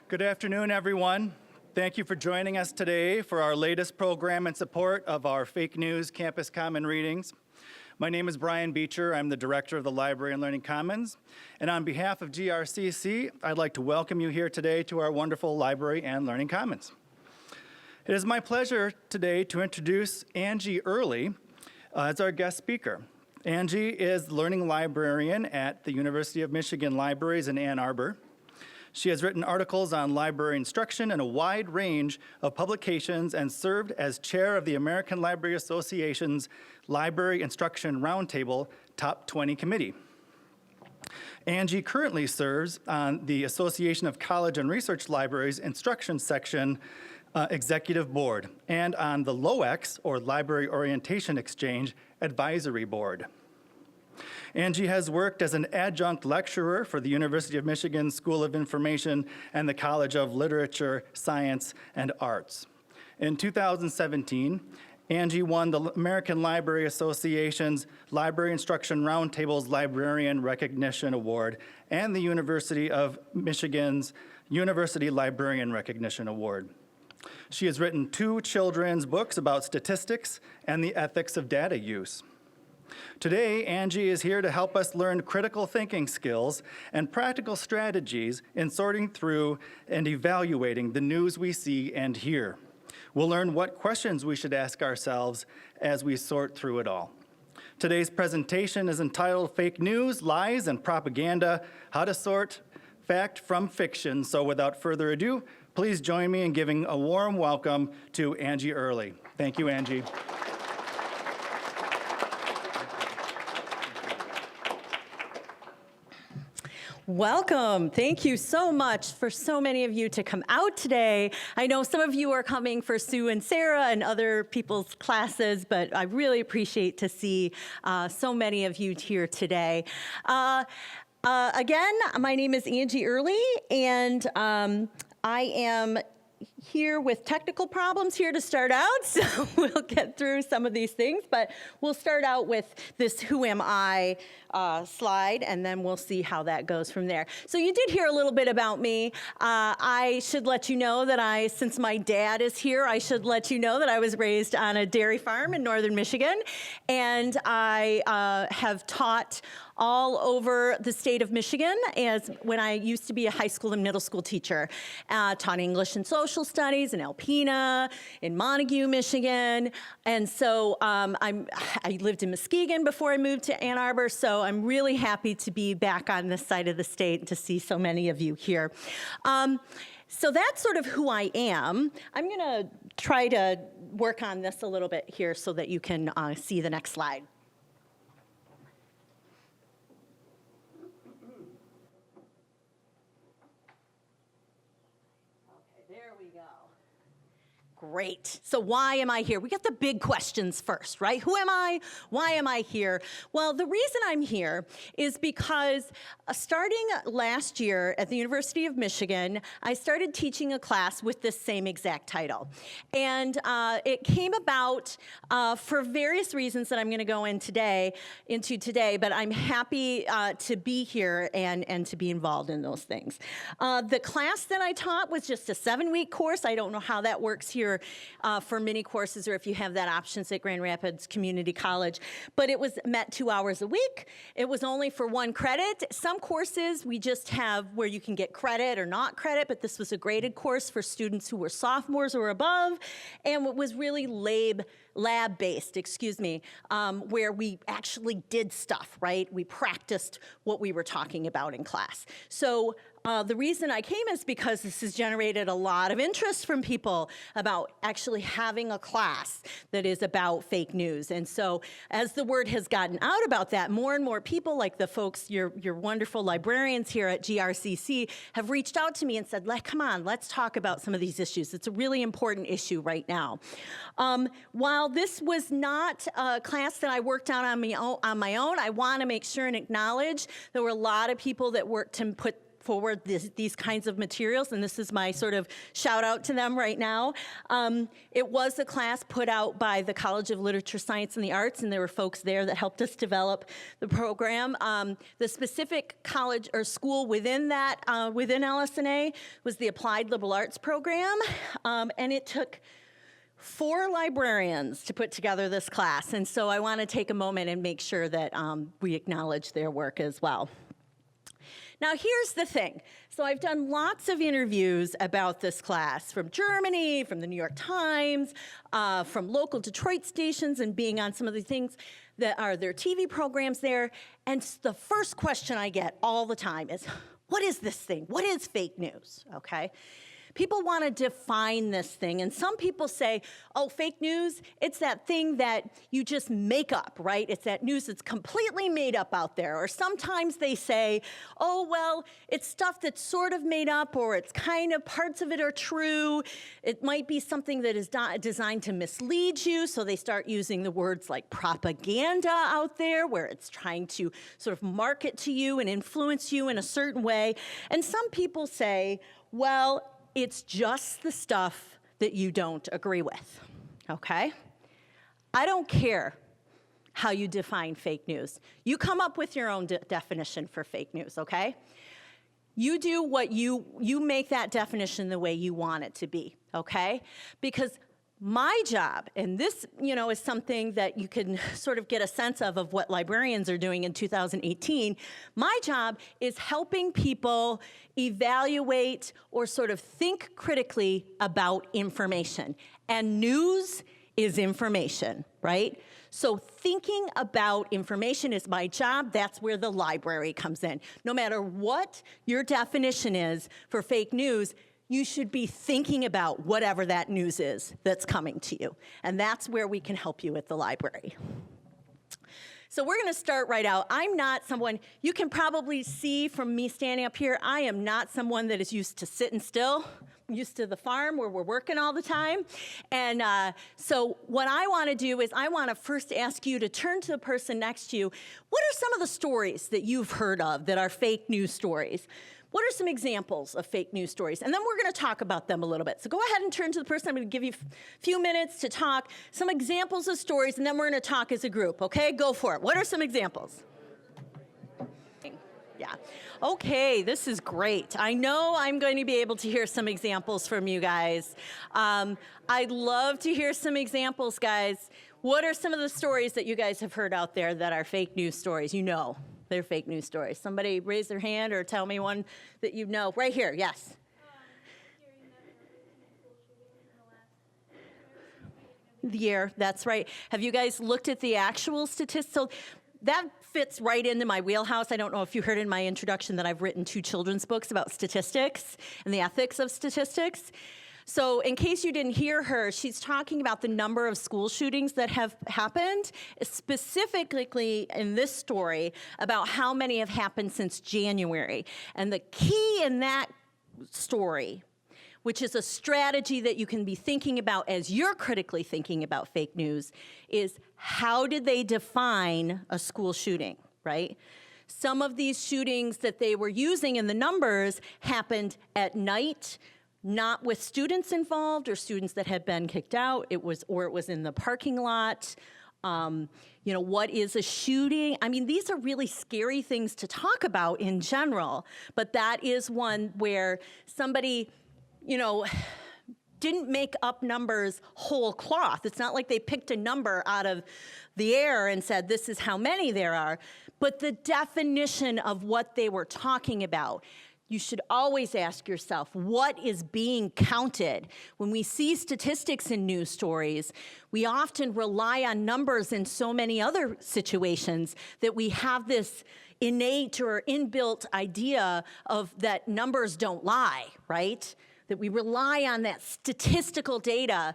Good afternoon, everyone. Thank you for joining us today for our latest program in support of our Fake News Campus Common Readings. My name is Brian Beecher. I'm the Director of the Library and Learning Commons. And on behalf of GRCC, I'd like to welcome you here today to our wonderful Library and Learning Commons. It is my pleasure today to introduce Angie Oehrli as our guest speaker. Angie is Learning Librarian at the University of Michigan Libraries in Ann Arbor. She has written articles on library instruction in a wide range of publications and served as chair of the American Library Association's Library Instruction Roundtable Top 20 Committee. Angie currently serves on the Association of College and Research Libraries Instruction Section Executive Board and on the LOEX, or Library Orientation Exchange, Advisory Board. Angie has worked as an adjunct lecturer for the University of Michigan School of Information and the College of Literature, Science, and Arts. In 2017, Angie won the American Library Association's Library Instruction Roundtable's Librarian Recognition Award and the University of Michigan's University Librarian Recognition Award. She has written 2 children's books about statistics and the ethics of data use. Today, Angie is here to help us learn critical thinking skills and practical strategies in sorting through and evaluating the news we see and hear. We'll learn what questions we should ask ourselves as we sort through it all. Today's presentation is entitled Fake News, Lies, and Propaganda, How to Sort Fact from Fiction. So without further ado, please join me in giving a warm welcome to Angie Oehrli. Thank you, Angie. Welcome. Thank you so much for so many of you to come out today. I know some of you are coming for Sue and Sarah and other people's classes, but I really appreciate to see so many of you here today. Again, my name is Angie Oehrli, and I am here with technical problems here to start out, so we'll get through some of these things, but we'll start out with this Who Am I slide, and then we'll see how that goes from there. So you did hear a little bit about me. I should let you know that since my dad is here, I should let you know that I was raised on a dairy farm in northern Michigan, and I have taught all over the state of Michigan as when I used to be a high school and middle school teacher. Taught English and social studies in Alpena, in Montague, Michigan. And so I lived in Muskegon before I moved to Ann Arbor, so I'm really happy to be back on this side of the state and to see so many of you here. So that's sort of who I am. I'm gonna try to work on this a little bit here so that you can see the next slide. Great. So why am I here? We got the big questions first, right? Who am I? Why am I here? Well, the reason I'm here is because starting last year at the University of Michigan, I started teaching a class with this same exact title. And it came about for various reasons that I'm going to go into today, but I'm happy to be here and to be involved in those things. The class that I taught was just a 7-week course. I don't know how that works here for mini courses or if you have that options at Grand Rapids Community College, but it was met 2 hours a week. It was only for 1 credit. Some courses we just have where you can get credit or not credit, but this was a graded course for students who were sophomores or above, and it was really lab-based, where we actually did stuff, right? We practiced what we were talking about in class. So the reason I came is because this has generated a lot of interest from people about actually having a class that is about fake news. And so as the word has gotten out about that, more and more people like the folks, your wonderful librarians here at GRCC have reached out to me and said, come on, let's talk about some of these issues. It's a really important issue right now. While this was not a class that I worked on my own, I want to make sure and acknowledge there were a lot of people that worked to put forward these kinds of materials, and this is my sort of shout out to them right now. It was a class put out by the College of Literature, Science, and the Arts, and there were folks there that helped us develop the program. The specific college or school within that, within LS&A, was the Applied Liberal Arts program, and it took 4 librarians to put together this class, and so I want to take a moment and make sure that we acknowledge their work as well. Now, here's the thing. So I've done lots of interviews about this class from Germany, from the New York Times, from local Detroit stations, and being on some of the things that are their TV programs there. And the first question I get all the time is, what is this thing? What is fake news? Okay. People want to define this thing, and some people say, oh, fake news, it's that thing that you just make up, right? It's that news that's completely made up out there. Or sometimes they say, oh, well, it's stuff that's sort of made up, or it's kind of, parts of it are true. It might be something that is designed to mislead you, so they start using the words like propaganda out there, where it's trying to sort of market to you and influence you in a certain way. And some people say, well, it's just the stuff that you don't agree with, okay? I don't care how you define fake news. You come up with your own definition for fake news, okay? You do what you make that definition the way you want it to be, okay? Because my job, and this, is something that you can sort of get a sense of what librarians are doing in 2018. My job is helping people evaluate or sort of think critically about information. And news is information, right? So thinking about information is my job. That's where the library comes in. No matter what your definition is for fake news, you should be thinking about whatever that news is that's coming to you. And that's where we can help you at the library. So we're going to start right out. I'm not someone, you can probably see from me standing up here, I am not someone that is used to sitting still. I'm used to the farm where we're working all the time. And so what I want to do is I want to first ask you to turn to the person next to you. What are some of the stories that you've heard of that are fake news stories? What are some examples of fake news stories? And then we're going to talk about them a little bit. So go ahead and turn to the person. I'm going to give you a few minutes to talk, some examples of stories, and then we're going to talk as a group, okay? Go for it. What are some examples? Yeah. Okay, this is great. I know I'm going to be able to hear some examples from you guys. I'd love to hear some examples, guys. What are some of the stories that you guys have heard out there that are fake news stories? They're fake news stories. Somebody raise their hand or tell me one that you know. Right here, yes. The year, that's right. Have you guys looked at the actual statistics? So that fits right into my wheelhouse. I don't know if you heard in my introduction that I've written 2 children's books about statistics and the ethics of statistics. So in case you didn't hear her, she's talking about the number of school shootings that have happened, specifically in this story about how many have happened since January. And the key in that story, which is a strategy that you can be thinking about as you're critically thinking about fake news, is how did they define a school shooting, right? Some of these shootings that they were using in the numbers happened at night, not with students involved or students that had been kicked out. It was in the parking lot. What is a shooting? I mean, these are really scary things to talk about in general, but that is one where somebody, didn't make up numbers whole cloth. It's not like they picked a number out of the air and said, this is how many there are, but the definition of what they were talking about. You should always ask yourself, what is being counted? When we see statistics in news stories, we often rely on numbers in so many other situations that we have this innate or inbuilt idea of that numbers don't lie, right? That we rely on that statistical data,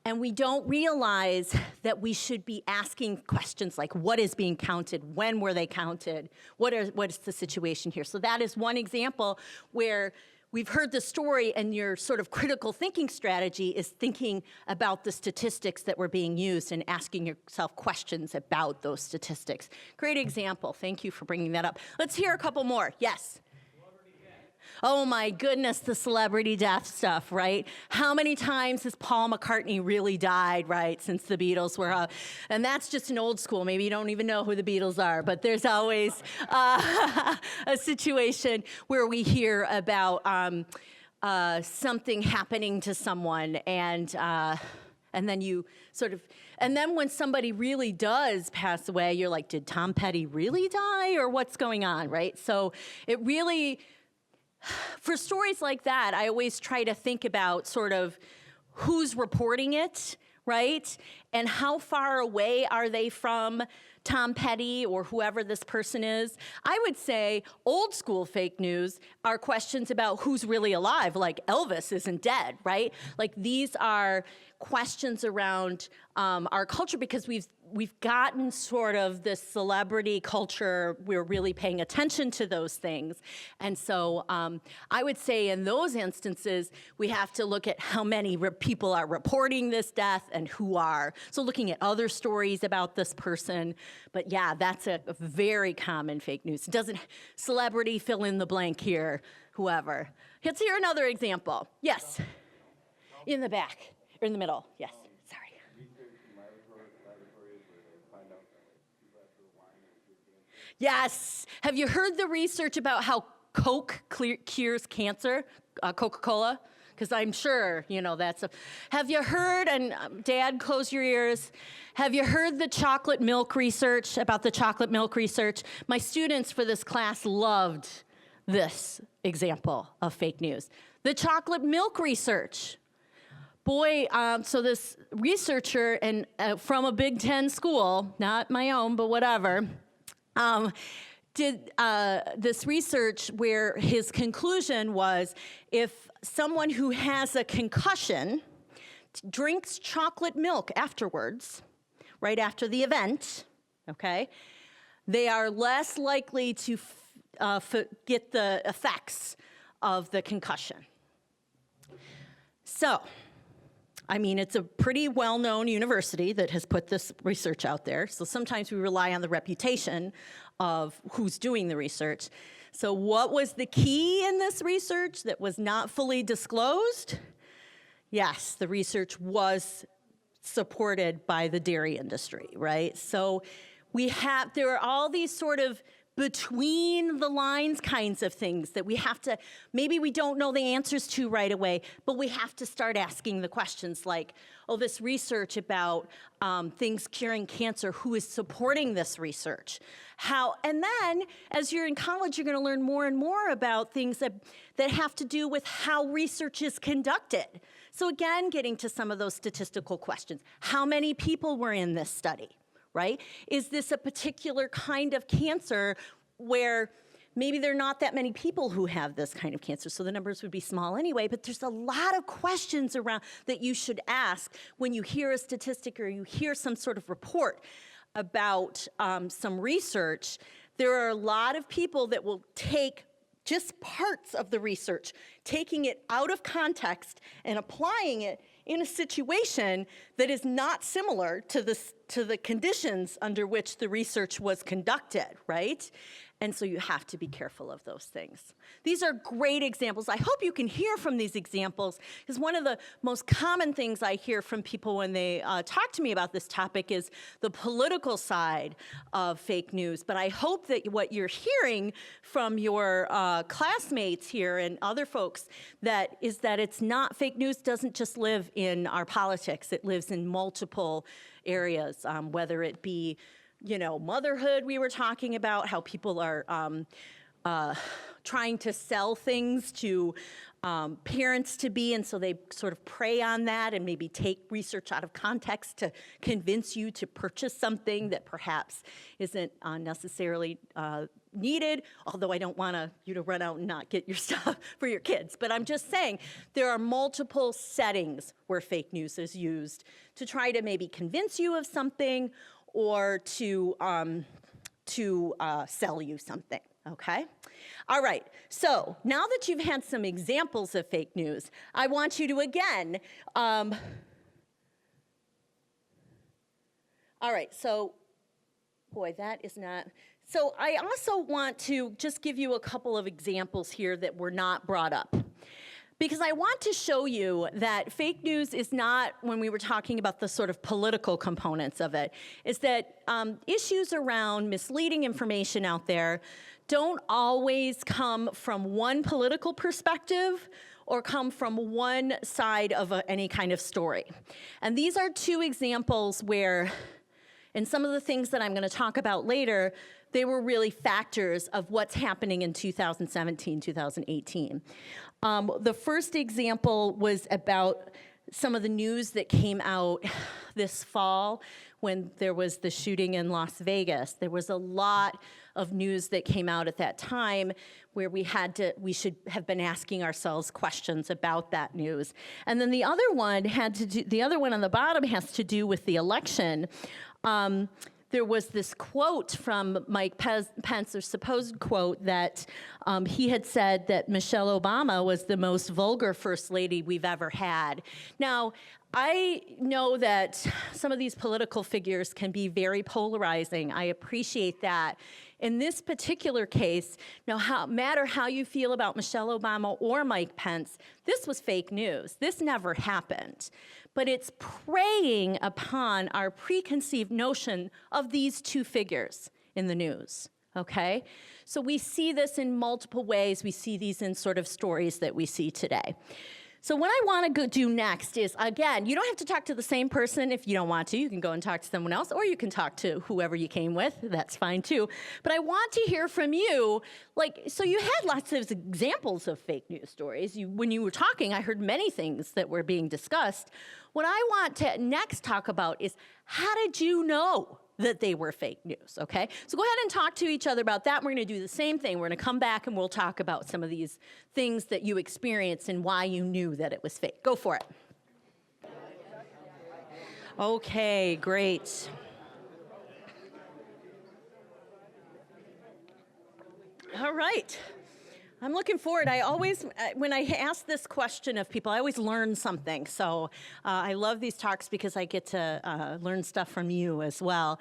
and we don't realize that we should be asking questions like, what is being counted? When were they counted? What is the situation here? So that is one example where we've heard the story, and your sort of critical thinking strategy is thinking about the statistics that were being used and asking yourself questions about those statistics. Great example. Thank you for bringing that up. Let's hear a couple more. Yes? Oh my goodness, the celebrity death stuff, right? How many times has Paul McCartney really died, right, since the Beatles were out? And that's just an old school. Maybe you don't even know who the Beatles are, but there's always a situation where we hear about something happening to someone, and then you sort of, and then when somebody really does pass away, you're like, did Tom Petty really die, or what's going on, right? So it really, for stories like that, I always try to think about sort of who's reporting it, right? And how far away are they from Tom Petty or whoever this person is? I would say old school fake news are questions about who's really alive, like Elvis isn't dead, right? Like these are questions around our culture, because we've gotten sort of this celebrity culture. We're really paying attention to those things. And so I would say in those instances, we have to look at how many people are reporting this death and who are. So looking at other stories about this person. But yeah, that's a very common fake news. It doesn't, celebrity, fill in the blank here, whoever. Let's hear another example. Yes, in the back, or in the middle, yes. Yes. Have you heard the research about how Coke cures cancer? Coca-Cola? Because I'm sure, you know, that's a... Have you heard, and Dad, close your ears. Have you heard the chocolate milk research, about the chocolate milk research? My students for this class loved this example of fake news. The chocolate milk research. Boy, so this researcher and from a Big Ten school, not my own, but whatever, did this research where his conclusion was if someone who has a concussion drinks chocolate milk afterwards, right after the event, okay, they are less likely to get the effects of the concussion. So, I mean, it's a pretty well-known university that has put this research out there, so sometimes we rely on the reputation of who's doing the research. So what was the key in this research that was not fully disclosed? Yes, the research was supported by the dairy industry, right? So there are all these sort of between the lines kinds of things that we have to, maybe we don't know the answers to right away, but we have to start asking the questions like, oh, this research about things curing cancer, who is supporting this research? How, and then as you're in college, you're gonna learn more and more about things that have to do with how research is conducted. So again, getting to some of those statistical questions. How many people were in this study? Right? Is this a particular kind of cancer where maybe there are not that many people who have this kind of cancer, so the numbers would be small anyway, but there's a lot of questions around that you should ask when you hear a statistic or you hear some sort of report about some research. There are a lot of people that will take just parts of the research, taking it out of context and applying it in a situation that is not similar to the conditions under which the research was conducted, right? And so you have to be careful of those things. These are great examples. I hope you can hear from these examples, because one of the most common things I hear from people when they talk to me about this topic is the political side of fake news. But I hope that what you're hearing from your classmates here and other folks is that it's not, fake news doesn't just live in our politics. It lives in multiple areas, whether it be, you know, motherhood, we were talking about, how people are trying to sell things to parents to be, and so they sort of prey on that and maybe take research out of context to convince you to purchase something that perhaps isn't necessarily needed, although I don't want you to run out and not get your stuff for your kids. But I'm just saying there are multiple settings where fake news is used to try to maybe convince you of something or to sell you something, okay? All right, so now that you've had some examples of fake news, I want you to again, all right, so, boy, that is not, So I also want to just give you a couple of examples here that were not brought up. Because I want to show you that fake news is not, when we were talking about the sort of political components of it, is that issues around misleading information out there don't always come from one political perspective or come from one side of any kind of story. And these are two examples where, in some of the things that I'm going to talk about later, they were really factors of what's happening in 2017, 2018. The first example was about some of the news that came out this fall when there was the shooting in Las Vegas. There was a lot of news that came out at that time where we should have been asking ourselves questions about that news. And then the other one on the bottom has to do with the election. There was this quote from Mike Pence, or supposed quote, that he had said that Michelle Obama was the most vulgar first lady we've ever had. Now, I know that some of these political figures can be very polarizing. I appreciate that. In this particular case, no matter how you feel about Michelle Obama or Mike Pence, this was fake news. This never happened. But it's preying upon our preconceived notion of these two figures in the news, okay? So we see this in multiple ways. We see these in sort of stories that we see today. So what I want to do next is, again, you don't have to talk to the same person if you don't want to. You can go and talk to someone else, or you can talk to whoever you came with. That's fine, too. But I want to hear from you. So you had lots of examples of fake news stories. When you were talking, I heard many things that were being discussed. What I want to next talk about is, how did you know that they were fake news, okay? So go ahead and talk to each other about that. We're going to do the same thing. We're going to come back and we'll talk about some of these things that you experienced and why you knew that it was fake. Go for it. Okay, great. All right. I'm looking forward. I always, when I ask this question of people, I always learn something. So I love these talks because I get to learn stuff from you as well.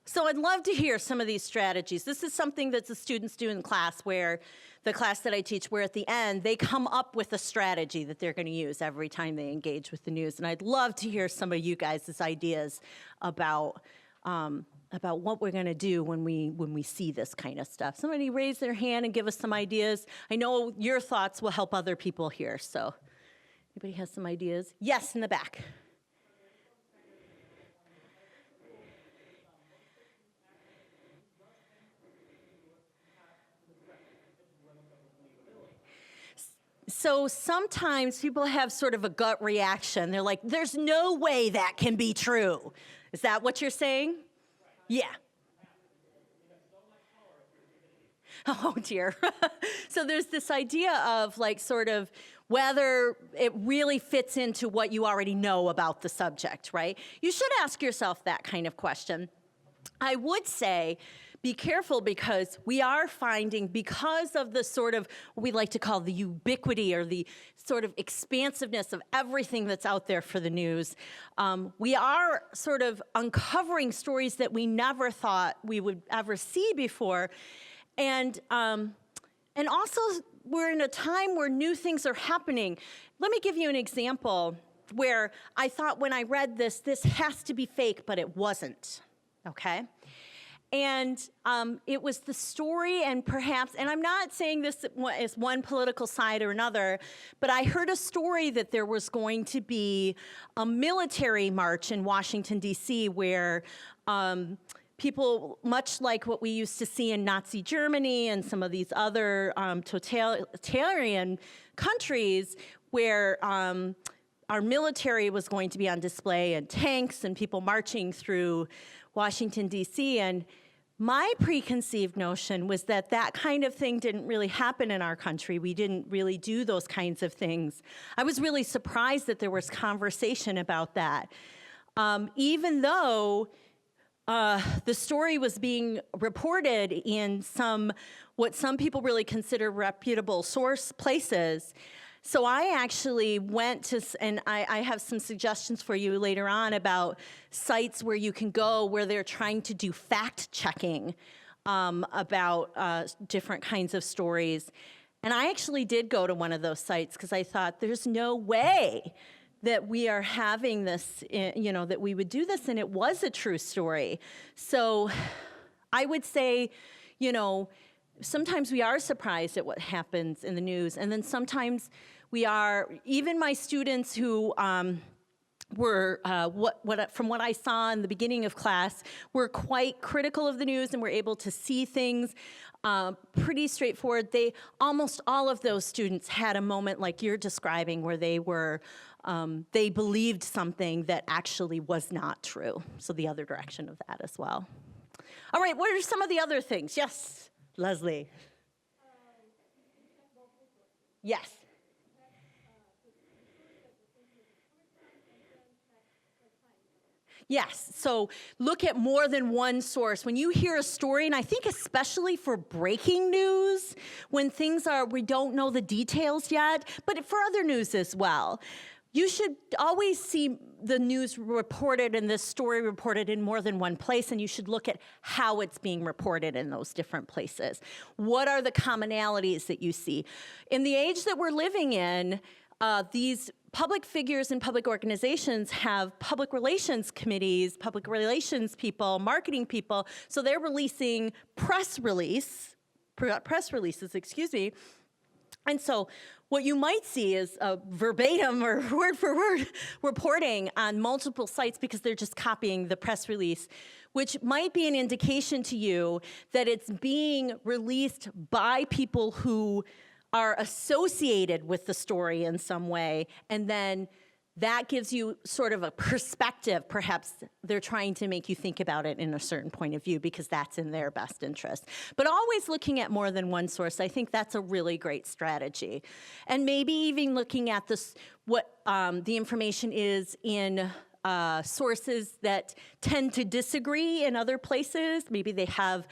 So I'd love to hear some of these strategies. This is something that the students do in class, where the class that I teach, where at the end, they come up with a strategy that they're going to use every time they engage with the news. And I'd love to hear some of you guys' ideas about what we're going to do when we see this kind of stuff. Somebody raise their hand and give us some ideas. I know your thoughts will help other people here. So anybody has some ideas? Yes, in the back. So sometimes people have sort of a gut reaction. They're like, there's no way that can be true. Is that what you're saying? Yeah. Oh, dear. So there's this idea of, like, sort of whether it really fits into what you already know about the subject, right? You should ask yourself that kind of question. I would say be careful, because we are finding, because of the sort of what we like to call the ubiquity or the sort of expansiveness of everything that's out there for the news, we are sort of uncovering stories that we never thought we would ever see before. And also, we're in a time where new things are happening. Let me give you an example where I thought, when I read this has to be fake, but it wasn't, okay? And it was the story, and perhaps, and I'm not saying this is one political side or another, but I heard a story that there was going to be a military march in Washington, D.C., where people, much like what we used to see in Nazi Germany and some of these other totalitarian countries, where our military was going to be on display, and tanks and people marching through Washington, D.C., and my preconceived notion was that that kind of thing didn't really happen in our country. We didn't really do those kinds of things. I was really surprised that there was conversation about that. Even though the story was being reported in what some people really consider reputable source places. So I actually went to, and I have some suggestions for you later on about sites where you can go where they're trying to do fact checking about different kinds of stories. And I actually did go to one of those sites because I thought there's no way that we are having this, that we would do this, and it was a true story. So I would say, sometimes we are surprised at what happens in the news, and then sometimes we are, even my students who were, from what I saw in the beginning of class, were quite critical of the news and were able to see things pretty straightforward. Almost all of those students had a moment like you're describing where they believed something that actually was not true. So the other direction of that as well. All right, what are some of the other things? Yes, Leslie. Yes. Yes, so look at more than one source. When you hear a story, and I think especially for breaking news, when we don't know the details yet, but for other news as well, you should always see the news reported and this story reported in more than one place, and you should look at how it's being reported in those different places. What are the commonalities that you see? In the age that we're living in, these public figures and public organizations have public relations committees, public relations people, marketing people, so they're releasing press releases, and so what you might see is a verbatim or word for word reporting on multiple sites because they're just copying the press release, which might be an indication to you that it's being released by people who are associated with the story in some way, and then that gives you sort of a perspective. Perhaps they're trying to make you think about it in a certain point of view because that's in their best interest. But always looking at more than one source, I think that's a really great strategy. And maybe even looking at what the information is in sources that tend to disagree in other places. Maybe they have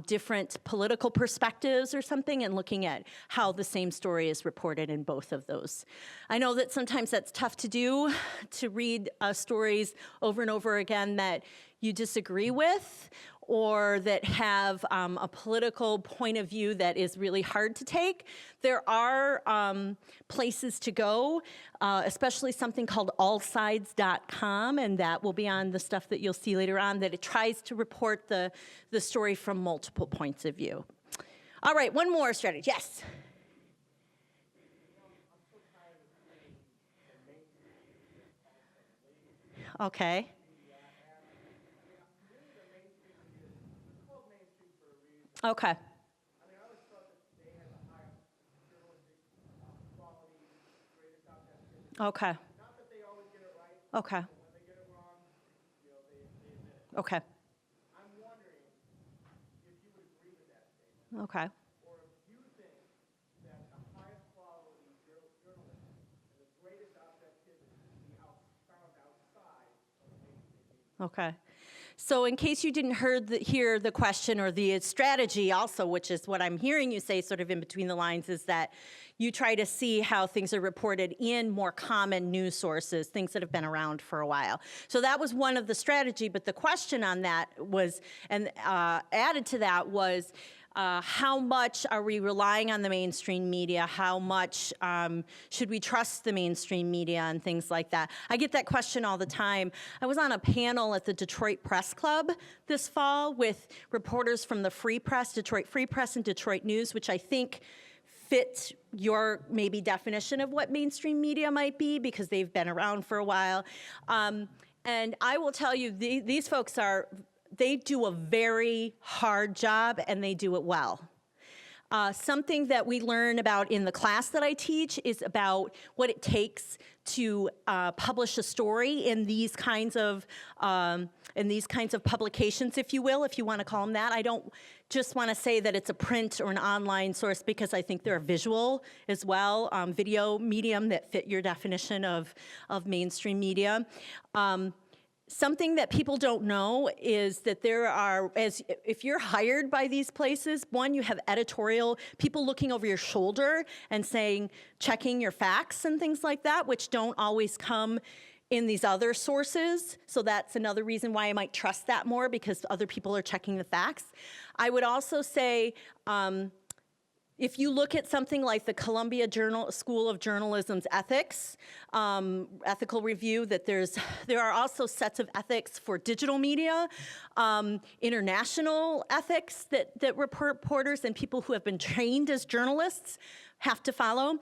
different political perspectives or something, and looking at how the same story is reported in both of those. I know that sometimes that's tough to do, to read stories over and over again that you disagree with, or that have a political point of view that is really hard to take. There are places to go, especially something called allsides.com, and that will be on the stuff that you'll see later on, that it tries to report the story from multiple points of view. All right, one more strategy. Yes? Okay. Okay. Okay. Okay. Okay. I'm wondering if you would agree with that statement. Okay. Or if you think that the highest quality journalism and the greatest objectivity can be found outside of the mainstream media. Okay. So in case you didn't hear the question or the strategy also, which is what I'm hearing you say sort of in between the lines, is that you try to see how things are reported in more common news sources, things that have been around for a while. So that was one of the strategy, but the question on that was, and added to that was, how much are we relying on the mainstream media? How much should we trust the mainstream media and things like that? I get that question all the time. I was on a panel at the Detroit Press Club this fall with reporters from the Free Press, Detroit Free Press and Detroit News, which I think fit your maybe definition of what mainstream media might be because they've been around for a while. And I will tell you, these folks they do a very hard job, and they do it well. Something that we learn about in the class that I teach is about what it takes to publish a story in these kinds of publications, if you will, if you want to call them that. I don't just want to say that it's a print or an online source because I think they're visual as well, video medium that fit your definition of mainstream media. Something that people don't know is that there are, if you're hired by these places, one, you have editorial people looking over your shoulder and checking your facts and things like that, which don't always come in these other sources. So that's another reason why I might trust that more, because other people are checking the facts. I would also say, if you look at something like the Columbia School of Journalism's ethics, ethical review, that there are also sets of ethics for digital media, international ethics that reporters and people who have been trained as journalists have to follow.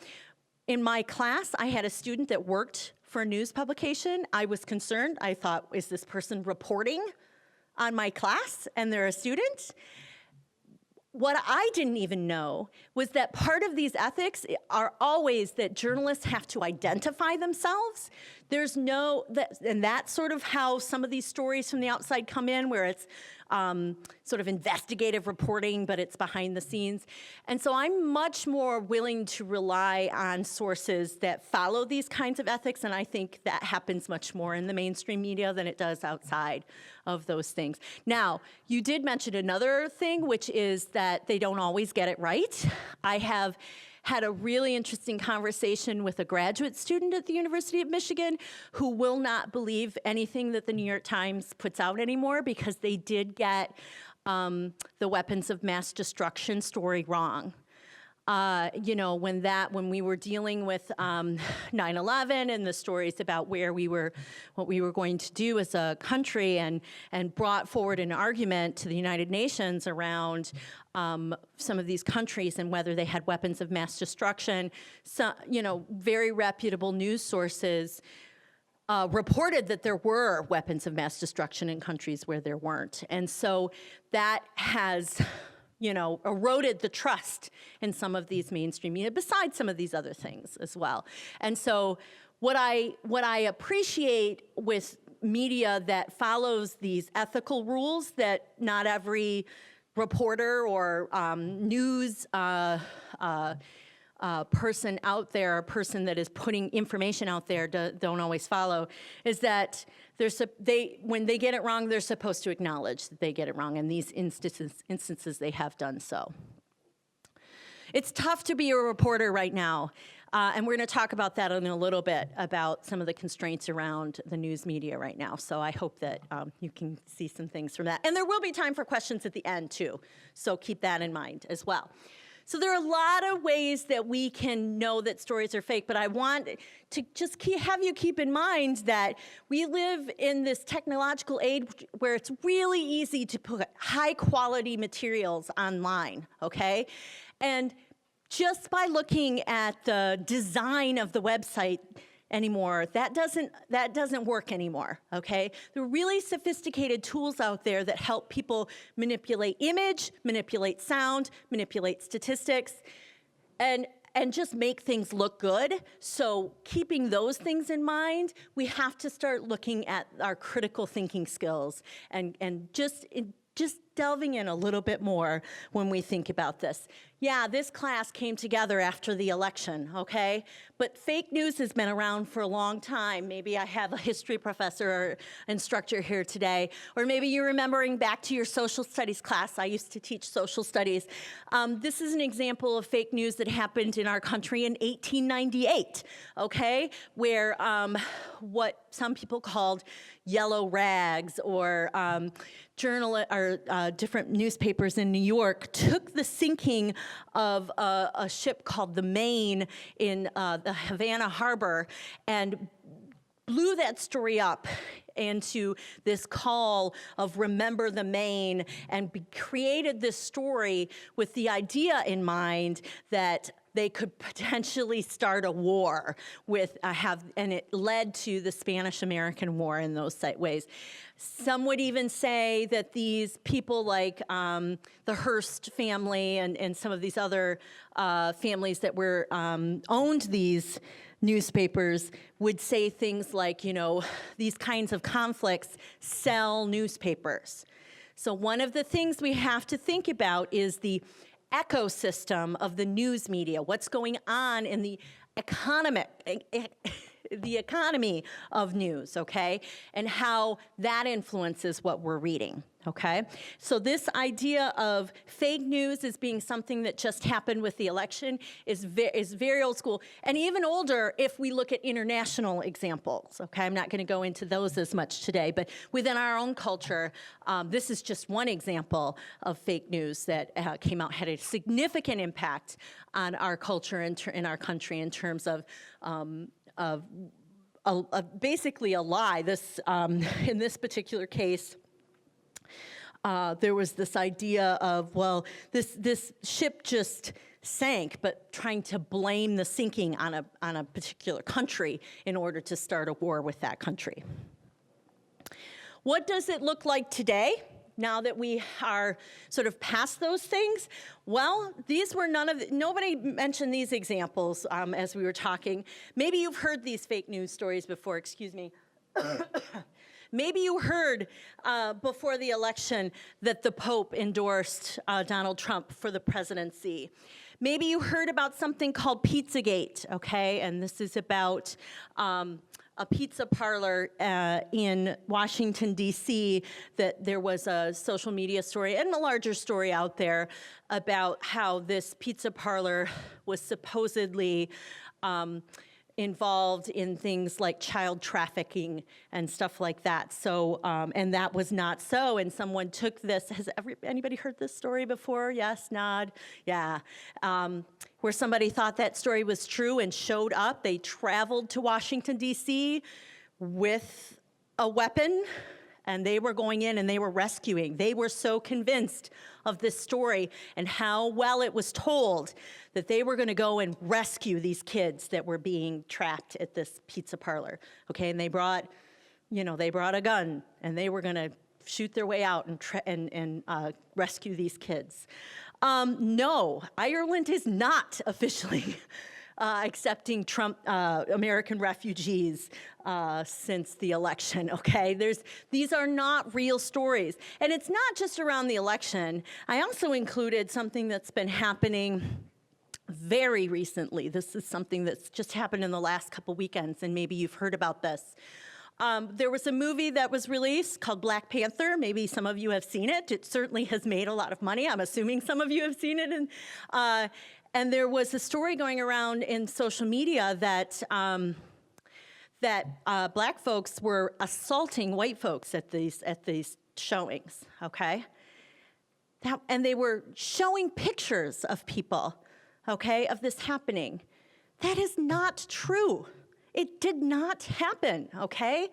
In my class, I had a student that worked for a news publication. I was concerned. I thought, is this person reporting on my class and they're a student? What I didn't even know was that part of these ethics are always that journalists have to identify themselves. There's no, and that's sort of how some of these stories from the outside come in, where it's sort of investigative reporting, but it's behind the scenes. And so I'm much more willing to rely on sources that follow these kinds of ethics, and I think that happens much more in the mainstream media than it does outside of those things. Now, you did mention another thing, which is that they don't always get it right. I have had a really interesting conversation with a graduate student at the University of Michigan who will not believe anything that the New York Times puts out anymore, because they did get the weapons of mass destruction story wrong. You know, when we were dealing with 9/11 and the stories about what we were going to do as a country, and brought forward an argument to the United Nations around some of these countries and whether they had weapons of mass destruction. So, you know, very reputable news sources reported that there were weapons of mass destruction in countries where there weren't. And so that has, you know, eroded the trust in some of these mainstream media, besides some of these other things as well. And so what I appreciate with media that follows these ethical rules that not every reporter or news person out there, person that is putting information out there don't always follow, is that when they get it wrong, they're supposed to acknowledge that they get it wrong. In these instances, they have done so. It's tough to be a reporter right now, and we're going to talk about that in a little bit, about some of the constraints around the news media right now. So I hope that you can see some things from that. And there will be time for questions at the end, too, so keep that in mind as well. So there are a lot of ways that we can know that stories are fake, but I want to just have you keep in mind that we live in this technological age where it's really easy to put high-quality materials online, okay? And just by looking at the design of the website anymore, that doesn't work anymore, okay? There are really sophisticated tools out there that help people manipulate image, manipulate sound, manipulate statistics, and just make things look good. So keeping those things in mind, we have to start looking at our critical thinking skills and just delving in a little bit more when we think about this. Yeah, this class came together after the election, okay? But fake news has been around for a long time. Maybe I have a history professor or instructor here today, or maybe you're remembering back to your social studies class. I used to teach social studies. This is an example of fake news that happened in our country in 1898, okay? Where what some people called yellow rags, or different newspapers in New York took the sinking of a ship called the Maine in the Havana Harbor and blew that story up into this call of remember the Maine, and created this story with the idea in mind that they could potentially start a war and it led to the Spanish-American War in those ways. Some would even say that these people like the Hearst family and some of these other families that were owned these newspapers would say things like, you know, these kinds of conflicts sell newspapers. So one of the things we have to think about is the ecosystem of the news media, what's going on in the the economy of news, okay? And how that influences what we're reading, okay? So this idea of fake news as being something that just happened with the election is very old school, and even older if we look at international examples, okay? I'm not gonna go into those as much today, but within our own culture, this is just one example of fake news that came out, had a significant impact on our culture in our country in terms of basically a lie. This, in this particular case, there was this idea of, well, this ship just sank, but trying to blame the sinking on a particular country in order to start a war with that country. What does it look like today, now that we are sort of past those things? Well, these were nobody mentioned these examples as we were talking. Maybe you've heard these fake news stories before, excuse me. Maybe you heard before the election that the Pope endorsed Donald Trump for the presidency. Maybe you heard about something called Pizzagate, okay? And this is about a pizza parlor in Washington, D.C., that there was a social media story and a larger story out there about how this pizza parlor was supposedly involved in things like child trafficking and stuff like that. So, and that was not so, and someone took this. Has anybody heard this story before? Yes, nod, yeah. Where somebody thought that story was true and showed up. They traveled to Washington, D.C. with a weapon, and they were going in and they were rescuing. They were so convinced of this story and how well it was told that they were going to go and rescue these kids that were being trapped at this pizza parlor. Okay, and they brought a gun, and they were going to shoot their way out and rescue these kids. No, Ireland is not officially accepting American refugees since the election, okay? These are not real stories. And it's not just around the election. I also included something that's been happening very recently. This is something that's just happened in the last couple weekends, and maybe you've heard about this. There was a movie that was released called Black Panther. Maybe some of you have seen it. It certainly has made a lot of money. I'm assuming some of you have seen it. And there was a story going around in social media that black folks were assaulting white folks at these showings, okay? And they were showing pictures of people, okay, of this happening. That is not true. It did not happen, okay?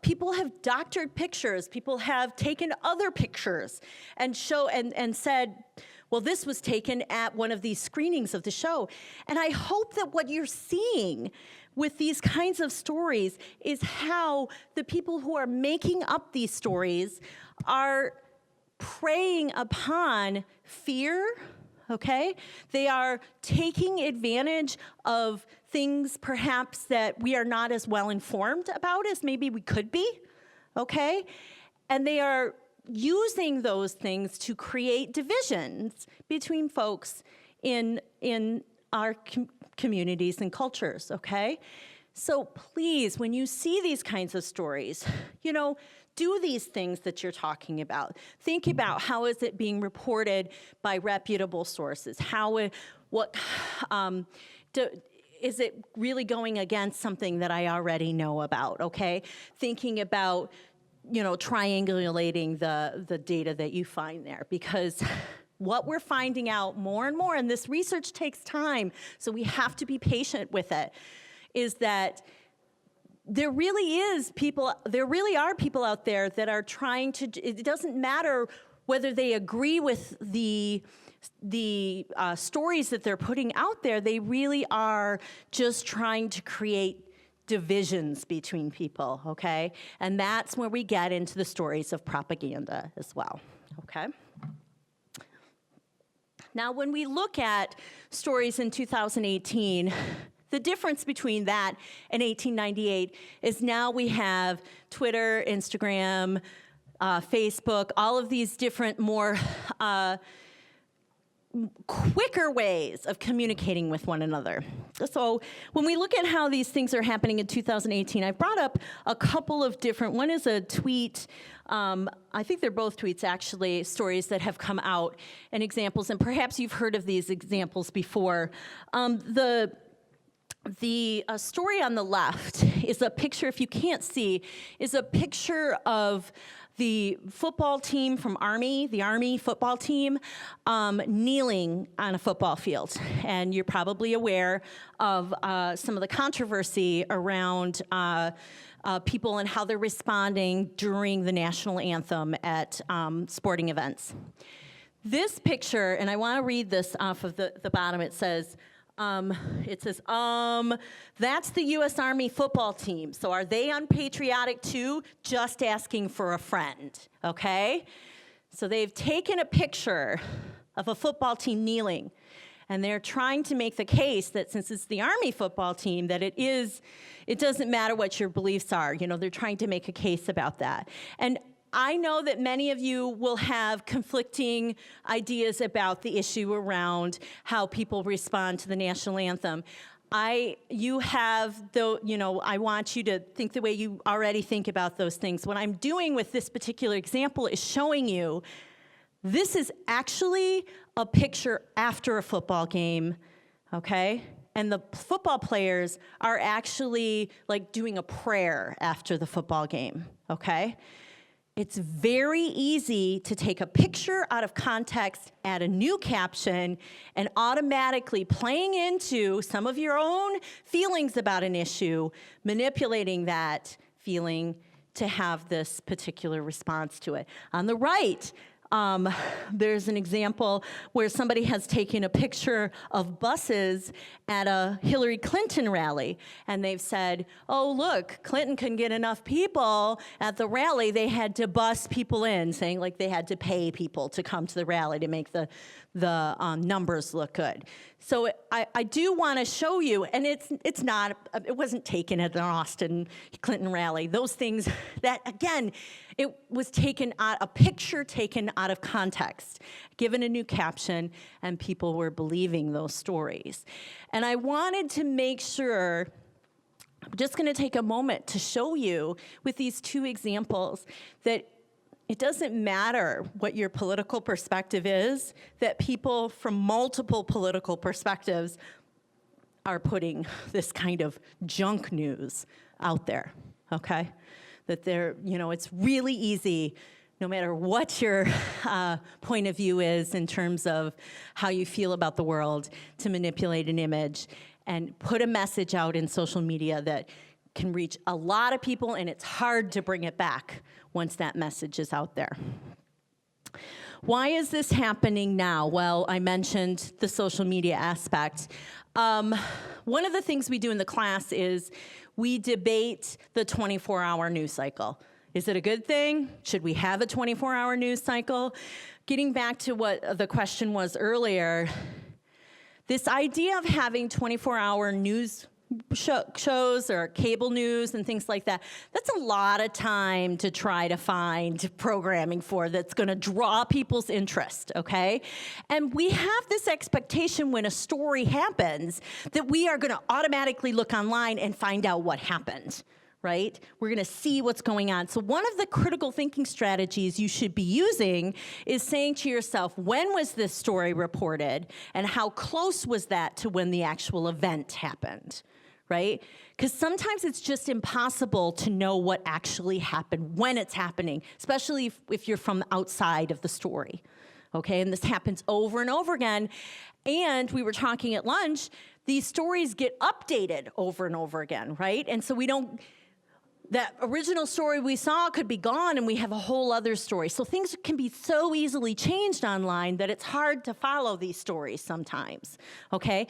People have doctored pictures. People have taken other pictures and said, well, this was taken at one of these screenings of the show. And I hope that what you're seeing with these kinds of stories is how the people who are making up these stories are preying upon fear, okay? They are taking advantage of things perhaps that we are not as well informed about as maybe we could be, okay? And they are using those things to create divisions between folks in our communities and cultures, okay? So please, when you see these kinds of stories, do these things that you're talking about. Think about how is it being reported by reputable sources? Is it really going against something that I already know about, okay? Thinking about, triangulating the data that you find there, because what we're finding out more and more, and this research takes time, so we have to be patient with it, is that there really are people out there that are trying to, it doesn't matter whether they agree with the stories that they're putting out there, they really are just trying to create divisions between people, okay? And that's where we get into the stories of propaganda as well, okay? Now, when we look at stories in 2018, the difference between that and 1898 is now we have Twitter, Instagram, Facebook, all of these different more quicker ways of communicating with one another. So when we look at how these things are happening in 2018, I brought up a couple of different, one is a tweet, I think they're both tweets actually, stories that have come out and examples, and perhaps you've heard of these examples before. The story on the left is a picture, if you can't see, is a picture of the football team from Army, the Army football team, kneeling on a football field. And you're probably aware of some of the controversy around people and how they're responding during the national anthem at sporting events. This picture, and I want to read this off of the bottom, it says, that's the U.S. Army football team. So are they unpatriotic too? Just asking for a friend, okay? So they've taken a picture of a football team kneeling, and they're trying to make the case that since it's the Army football team, that it doesn't matter what your beliefs are. You know, they're trying to make a case about that. And I know that many of you will have conflicting ideas about the issue around how people respond to the national anthem. I want you to think the way you already think about those things. What I'm doing with this particular example is showing you this is actually a picture after a football game, okay? And the football players are actually like doing a prayer after the football game, okay? It's very easy to take a picture out of context, add a new caption, and automatically playing into some of your own feelings about an issue, manipulating that feeling to have this particular response to it. On the right, there's an example where somebody has taken a picture of buses at a Hillary Clinton rally, and they've said, oh, look, Clinton couldn't get enough people at the rally. They had to bus people in, saying like they had to pay people to come to the rally to make the numbers look good. So I do want to show you, and it wasn't taken at an Austin Clinton rally. Those things, that again, it was a picture taken out of context, given a new caption, and people were believing those stories. And I wanted to make sure, I'm just going to take a moment to show you with these two examples that it doesn't matter what your political perspective is, that people from multiple political perspectives are putting this kind of junk news out there, okay? That it's really easy, no matter what your point of view is in terms of how you feel about the world, to manipulate an image and put a message out in social media that can reach a lot of people, and it's hard to bring it back once that message is out there. Why is this happening now? Well, I mentioned the social media aspect. One of the things we do in the class is we debate the 24-hour news cycle. Is it a good thing? Should we have a 24-hour news cycle? Getting back to what the question was earlier, this idea of having 24-hour news shows or cable news and things like that, that's a lot of time to try to find programming for that's going to draw people's interest, okay? And we have this expectation when a story happens that we are going to automatically look online and find out what happened, right? We're going to see what's going on. So one of the critical thinking strategies you should be using is saying to yourself, when was this story reported and how close was that to when the actual event happened? Right? Because sometimes it's just impossible to know what actually happened when it's happening, especially if you're from outside of the story, okay? And this happens over and over again. And we were talking at lunch, these stories get updated over and over again, right? And so that original story we saw could be gone and we have a whole other story. So things can be so easily changed online that it's hard to follow these stories sometimes, okay?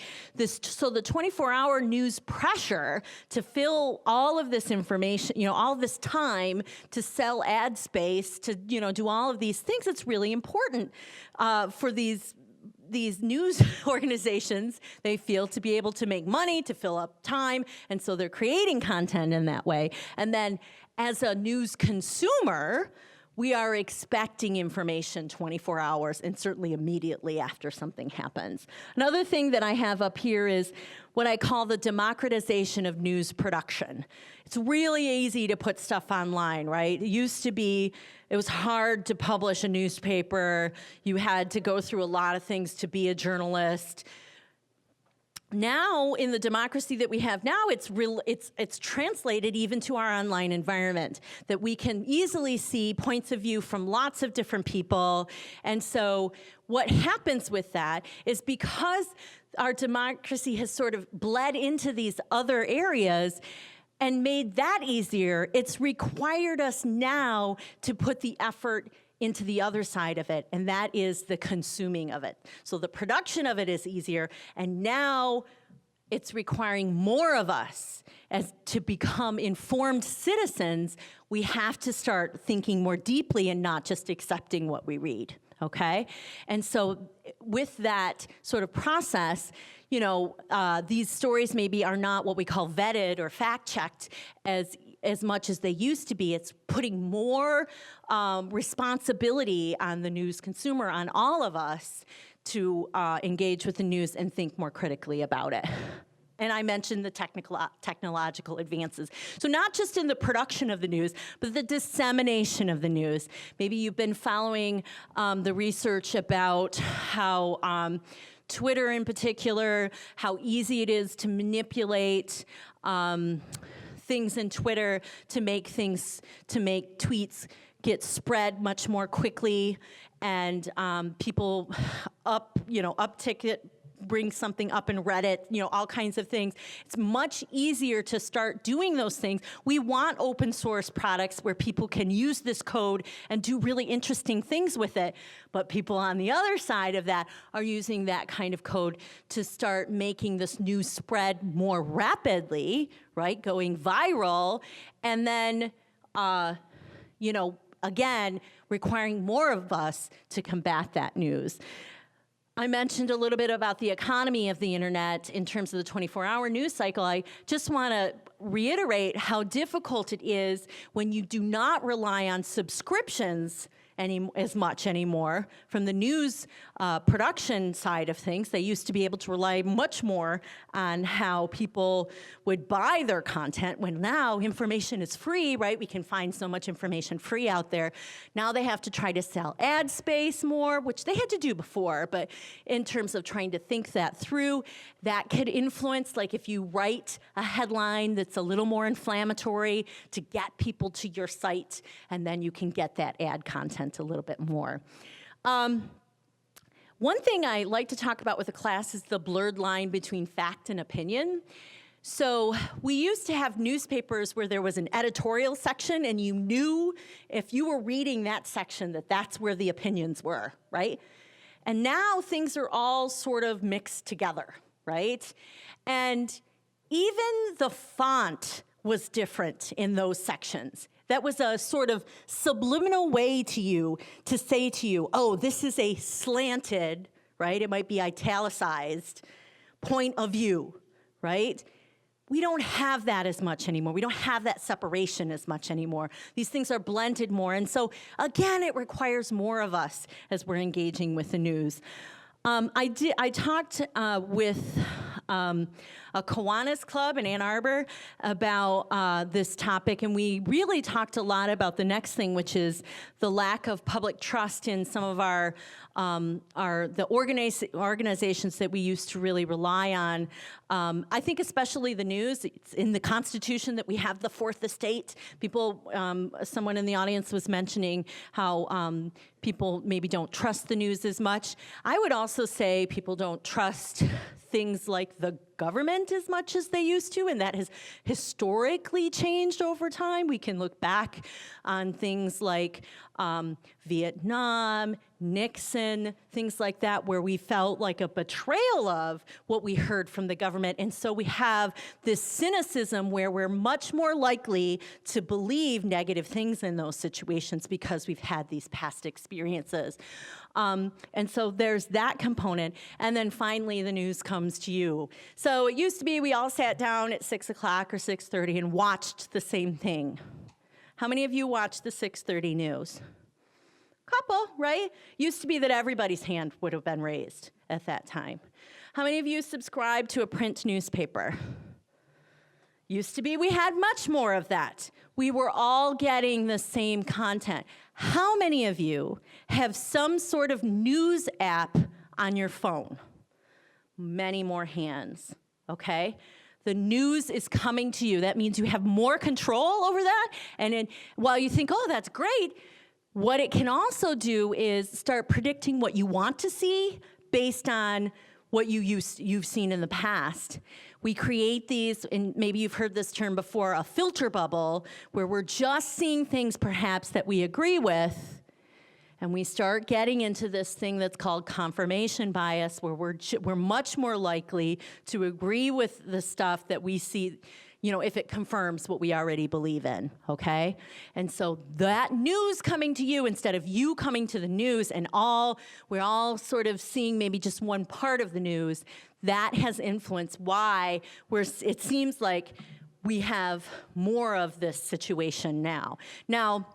So the 24-hour news pressure to fill all of this information, all this time to sell ad space, to, do all of these things, it's really important for these news organizations, they feel, to be able to make money, to fill up time, and so they're creating content in that way. And then as a news consumer, we are expecting information 24 hours and certainly immediately after something happens. Another thing that I have up here is what I call the democratization of news production. It's really easy to put stuff online, right? It used to be, it was hard to publish a newspaper. You had to go through a lot of things to be a journalist. Now, in the democracy that we have now, it's translated even to our online environment, that we can easily see points of view from lots of different people. And so what happens with that is because our democracy has sort of bled into these other areas and made that easier, it's required us now to put the effort into the other side of it, and that is the consuming of it. So the production of it is easier, and now it's requiring more of us as to become informed citizens. We have to start thinking more deeply and not just accepting what we read, okay? And so with that sort of process, you know, these stories maybe are not what we call vetted or fact-checked as much as they used to be. It's putting more responsibility on the news consumer, on all of us, to engage with the news and think more critically about it. And I mentioned the technological advances. So not just in the production of the news, but the dissemination of the news. Maybe you've been following the research about how Twitter in particular, how easy it is to manipulate things in Twitter to make tweets get spread much more quickly, and people uptick it, bring something up in Reddit, you know, all kinds of things. It's much easier to start doing those things. We want open source products where people can use this code and do really interesting things with it. But people on the other side of that are using that kind of code to start making this news spread more rapidly, right? Going viral. And then, you know, again, requiring more of us to combat that news. I mentioned a little bit about the economy of the internet in terms of the 24-hour news cycle. I just want to reiterate how difficult it is when you do not rely on subscriptions as much anymore from the news production side of things. They used to be able to rely much more on how people would buy their content, when now information is free, right? We can find so much information free out there. Now they have to try to sell ad space more, which they had to do before, but in terms of trying to think that through, that could influence, like if you write a headline that's a little more inflammatory to get people to your site, and then you can get that ad content a little bit more. One thing I like to talk about with the class is the blurred line between fact and opinion. So we used to have newspapers where there was an editorial section, and you knew if you were reading that section that that's where the opinions were, right? And now things are all sort of mixed together, right? And even the font was different in those sections. That was a sort of subliminal way to say to you, oh, this is a slanted, right? It might be italicized point of view, right? We don't have that as much anymore. We don't have that separation as much anymore. These things are blended more. And so, again, it requires more of us as we're engaging with the news. I talked with a Kiwanis club in Ann Arbor about this topic, and we really talked a lot about the next thing, which is the lack of public trust in some of the organizations that we used to really rely on. I think especially the news. It's in the Constitution that we have the Fourth Estate. Someone in the audience was mentioning how people maybe don't trust the news as much. I would also say people don't trust things like the government as much as they used to, and that has historically changed over time. We can look back on things like Vietnam, Nixon, things like that, where we felt like a betrayal of what we heard from the government. And so we have this cynicism where we're much more likely to believe negative things in those situations because we've had these past experiences. And so there's that component. And then finally, the news comes to you. So it used to be we all sat down at 6 o'clock or 6:30 and watched the same thing. How many of you watched the 6:30 news? Couple, right? Used to be that everybody's hand would have been raised at that time. How many of you subscribe to a print newspaper? Used to be we had much more of that. We were all getting the same content. How many of you have some sort of news app on your phone? Many more hands, okay? The news is coming to you. That means you have more control over that. And then while you think, oh, that's great, what it can also do is start predicting what you want to see based on what you've seen in the past. We create these, and maybe you've heard this term before, a filter bubble, where we're just seeing things perhaps that we agree with, and we start getting into this thing that's called confirmation bias, where we're much more likely to agree with the stuff that we see, you know, if it confirms what we already believe in, okay? And so that news coming to you instead of you coming to the news and we're all sort of seeing maybe just one part of the news, that has influenced why it seems like we have more of this situation now. Now,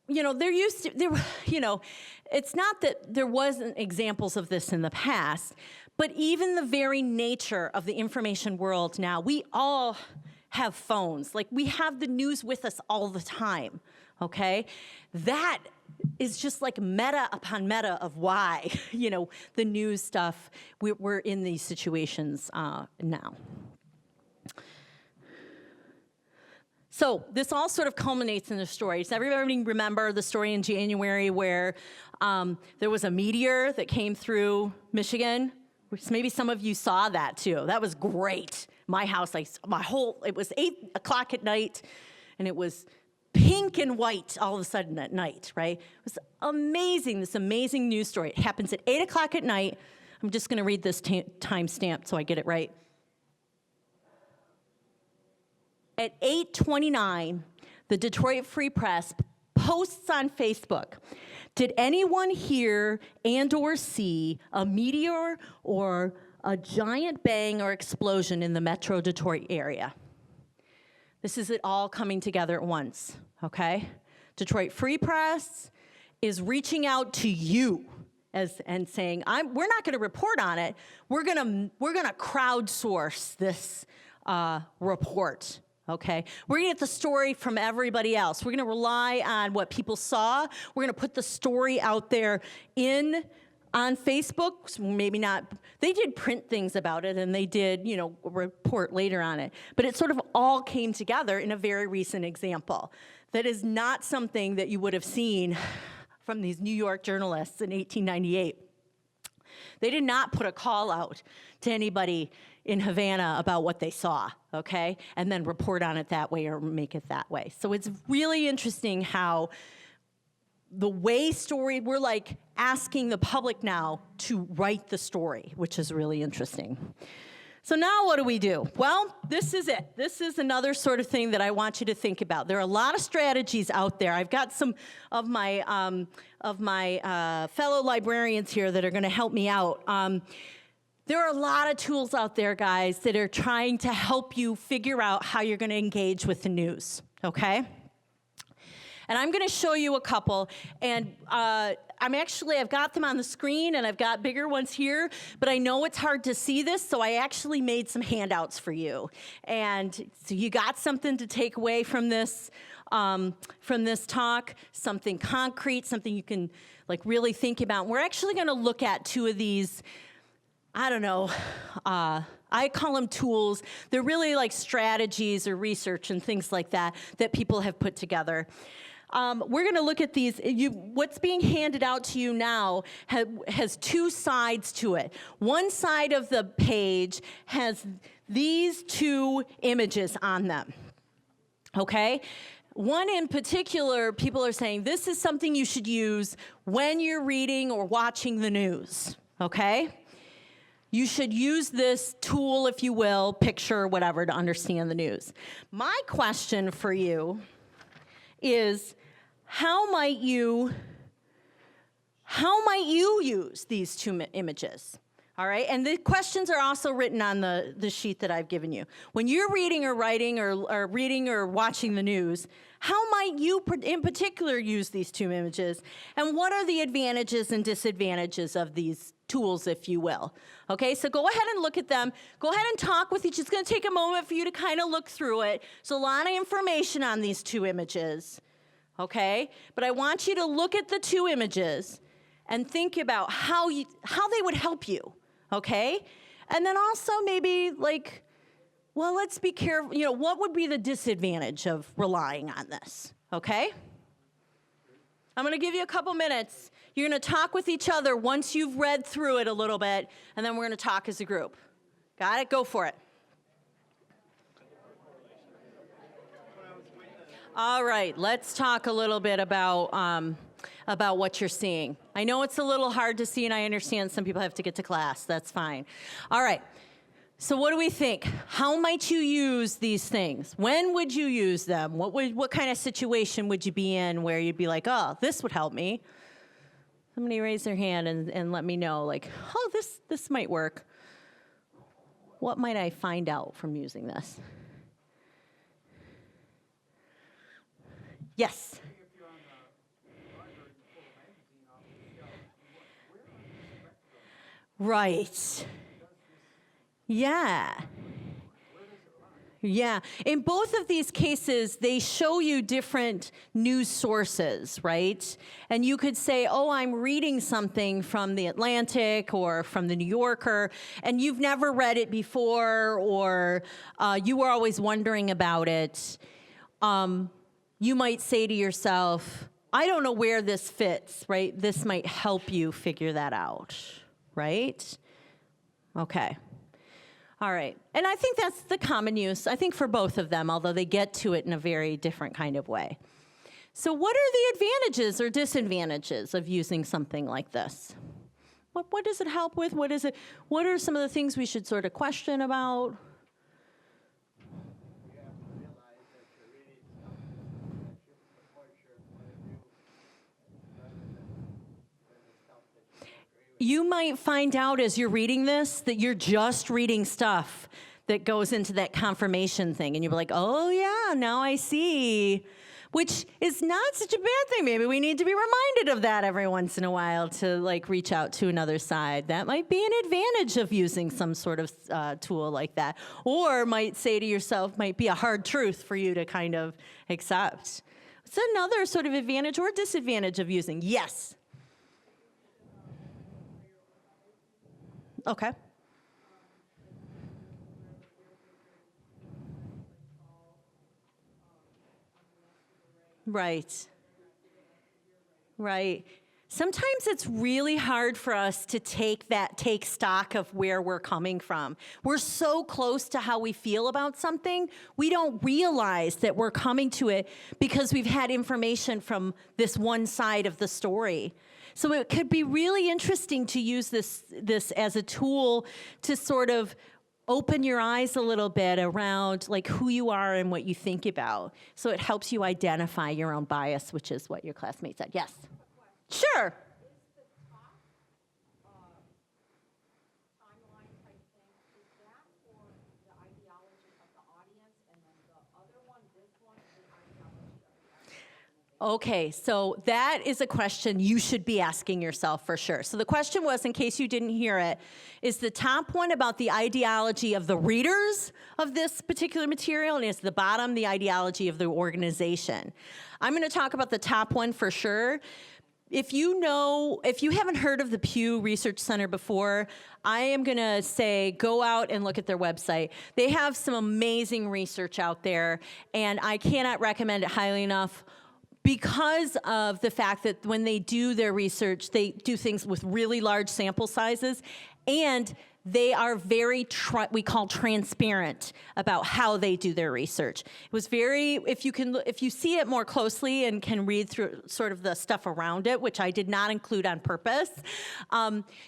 you know, it's not that there wasn't examples of this in the past, but even the very nature of the information world now, we all have phones. Like, we have the news with us all the time, okay? That is just like meta upon meta of why, you know, the news stuff, we're in these situations now. So this all sort of culminates in the story. Does everybody remember the story in January where there was a meteor that came through Michigan? Maybe some of you saw that too. That was great. My house, it was 8 o'clock at night, and it was pink and white all of a sudden at night, right? It was amazing, this amazing news story. It happens at 8 o'clock at night. I'm just gonna read this timestamp so I get it right. At 8:29, the Detroit Free Press posts on Facebook, "Did anyone hear and or see a meteor or a giant bang or explosion in the Metro Detroit area?" This is it all coming together at once, okay? Detroit Free Press is reaching out to you and saying, we're not gonna report on it, we're gonna crowdsource this report. Okay, we're gonna get the story from everybody else. We're gonna rely on what people saw. We're gonna put the story out there on Facebook. Maybe not, they did print things about it and they did, you know, report later on it. But it sort of all came together in a very recent example. That is not something that you would have seen from these New York journalists in 1898. They did not put a call out to anybody in Havana about what they saw, okay? And then report on it that way or make it that way. So it's really interesting how the way we're like asking the public now to write the story, which is really interesting. So now what do we do? Well, this is it. This is another sort of thing that I want you to think about. There are a lot of strategies out there. I've got some of my fellow librarians here that are gonna help me out. There are a lot of tools out there, guys, that are trying to help you figure out how you're gonna engage with the news, okay? And I'm gonna show you a couple, and I've got them on the screen, and I've got bigger ones here, but I know it's hard to see this, so I actually made some handouts for you. And so you got something to take away from this talk, something concrete, something you can like really think about. We're actually gonna look at two of these, I don't know, I call them tools. They're really like strategies or research and things like that that people have put together. We're gonna look at these. What's being handed out to you now has two sides to it. One side of the page has these two images on them, okay? One in particular, people are saying this is something you should use when you're reading or watching the news, okay? You should use this tool, if you will, picture, whatever, to understand the news. My question for you is, how might you use these two images? All right, and the questions are also written on the sheet that I've given you. When you're reading or writing or reading or watching the news, how might you in particular use these two images? And what are the advantages and disadvantages of these tools, if you will? Okay, so go ahead and look at them. Go ahead and talk with each. It's going to take a moment for you to kind of look through it. There's a lot of information on these two images, okay? But I want you to look at the two images and think about how they would help you. Okay? And then also maybe like, well, let's be careful. You know, what would be the disadvantage of relying on this? Okay? I'm going to give you a couple minutes. You're going to talk with each other once you've read through it a little bit, and then we're going to talk as a group. Got it? Go for it. All right, let's talk a little bit about what you're seeing. I know it's a little hard to see, and I understand some people have to get to class. That's fine. All right, so what do we think? How might you use these things? When would you use them? What kind of situation would you be in where you'd be like, oh, this would help me? Somebody raise their hand and let me know, like, oh, this might work. What might I find out from using this? Yes. Right. Yeah. Yeah. In both of these cases, they show you different news sources, right? And you could say, oh, I'm reading something from the Atlantic or from the New Yorker, and you've never read it before, or you were always wondering about it. You might say to yourself, I don't know where this fits, right? This might help you figure that out, right? Okay. All right. And I think that's the common use, I think, for both of them, although they get to it in a very different kind of way. So what are the advantages or disadvantages of using something like this? What does it help with? What are some of the things we should sort of question about? You might find out as you're reading this that you're just reading stuff that goes into that confirmation thing. And you'll be like, oh, yeah, now I see. Which is not such a bad thing. Maybe we need to be reminded of that every once in a while to like reach out to another side. That might be an advantage of using some sort of tool like that. Or might say to yourself, might be a hard truth for you to kind of accept. It's another sort of advantage or disadvantage of using. Yes. Okay. Right. Right. Sometimes it's really hard for us to take stock of where we're coming from. We're so close to how we feel about something, we don't realize that we're coming to it because we've had information from this one side of the story. So it could be really interesting to use this as a tool to sort of open your eyes a little bit around like who you are and what you think about. So it helps you identify your own bias, which is what your classmate said. Yes? Sure. Okay, so that is a question you should be asking yourself for sure. So the question was, in case you didn't hear it, is the top one about the ideology of the readers of this particular material, and is the bottom the ideology of the organization? I'm going to talk about the top one for sure. If you haven't heard of the Pew Research Center before, I am going to say go out and look at their website. They have some amazing research out there, and I cannot recommend it highly enough. Because of the fact that when they do their research, they do things with really large sample sizes, and they are very, we call transparent about how they do their research. It was very, if you see it more closely and can read through sort of the stuff around it, which I did not include on purpose,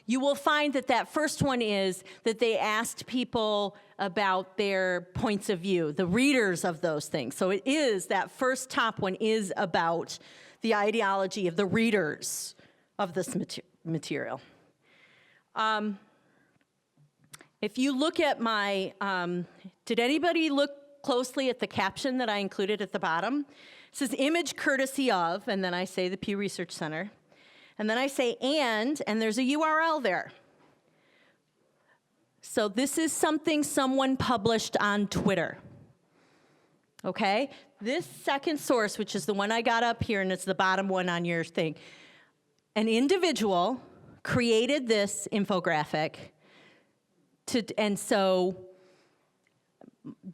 you will find that first one is that they asked people about their points of view, the readers of those things. So it is, that first top one is about the ideology of the readers of this material. If you look at my, did anybody look closely at the caption that I included at the bottom? It says image courtesy of, and then I say the Pew Research Center. And then I say and there's a URL there. So this is something someone published on Twitter. Okay? This second source, which is the one I got up here, and it's the bottom one on your thing, an individual created this infographic and so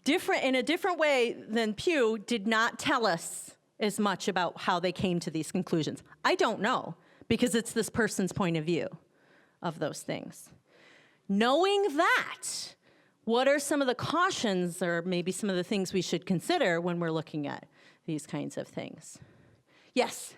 in a different way than Pew did not tell us as much about how they came to these conclusions. I don't know, because it's this person's point of view of those things. Knowing that, what are some of the cautions or maybe some of the things we should consider when we're looking at these kinds of things? Yes?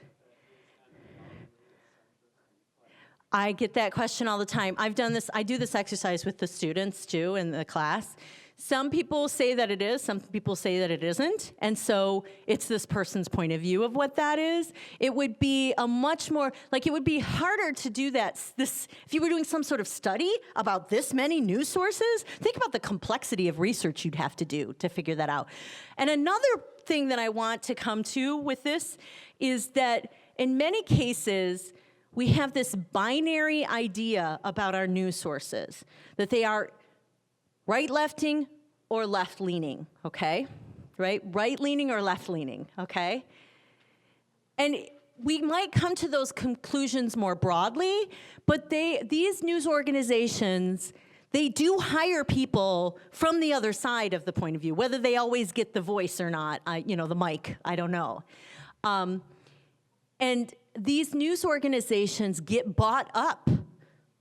I get that question all the time. I do this exercise with the students too in the class. Some people say that it is, some people say that it isn't, and so it's this person's point of view of what that is. It would be a much more, like it would be harder to do that. If you were doing some sort of study about this many news sources, think about the complexity of research you'd have to do to figure that out. And another thing that I want to come to with this is that in many cases, we have this binary idea about our news sources, that they are right-lefting or left-leaning, okay? Right? Right-leaning or left-leaning, okay? And we might come to those conclusions more broadly, but these news organizations, they do hire people from the other side of the point of view, whether they always get the voice or not, the mic, I don't know. And these news organizations get bought up,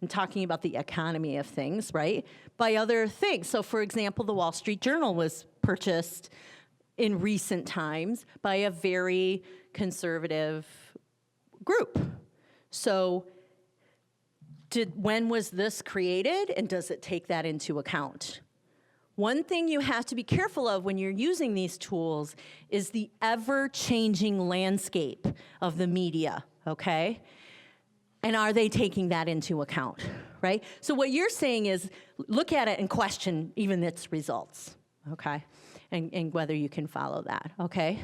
I'm talking about the economy of things, right, by other things. So for example, the Wall Street Journal was purchased in recent times by a very conservative group. So when was this created, and does it take that into account? One thing you have to be careful of when you're using these tools is the ever-changing landscape of the media, okay? And are they taking that into account, right? So what you're saying is look at it and question even its results, okay? And whether you can follow that, okay?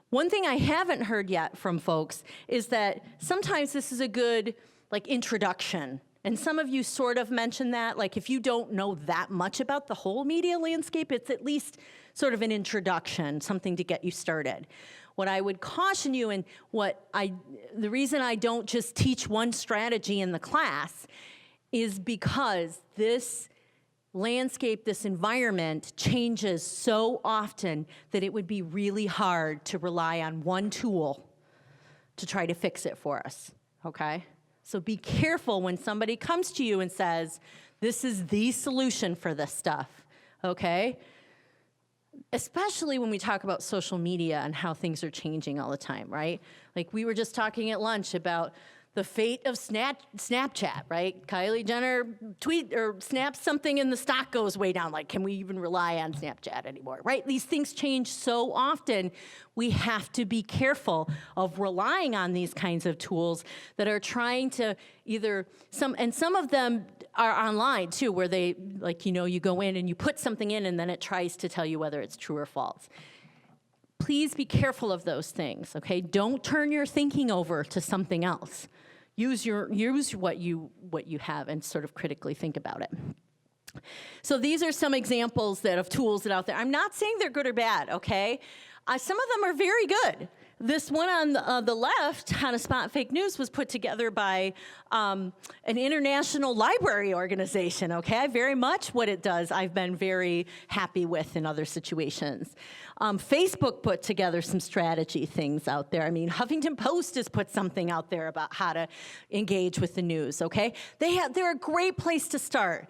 One thing I haven't heard yet from folks is that sometimes this is a good, introduction. And some of you sort of mentioned that, if you don't know that much about the whole media landscape, it's at least sort of an introduction, something to get you started. What I would caution you, and the reason I don't just teach one strategy in the class is because this landscape, this environment changes so often that it would be really hard to rely on one tool to try to fix it for us, okay? So be careful when somebody comes to you and says, this is the solution for this stuff, okay? Especially when we talk about social media and how things are changing all the time, right? We were just talking at lunch about the fate of Snapchat, right? Kylie Jenner snaps something and the stock goes way down. Can we even rely on Snapchat anymore, right? These things change so often. We have to be careful of relying on these kinds of tools that are trying to some of them are online too, where they, you go in and you put something in and then it tries to tell you whether it's true or false. Please be careful of those things, okay? Don't turn your thinking over to something else. Use what you have and sort of critically think about it. So these are some examples of tools that are out there. I'm not saying they're good or bad, okay? Some of them are very good. This one on the left, How to Spot Fake News, was put together by an international library organization, okay? Very much what it does, I've been very happy with in other situations. Facebook put together some strategy things out there. I mean, Huffington Post has put something out there about how to engage with the news, okay? They're a great place to start.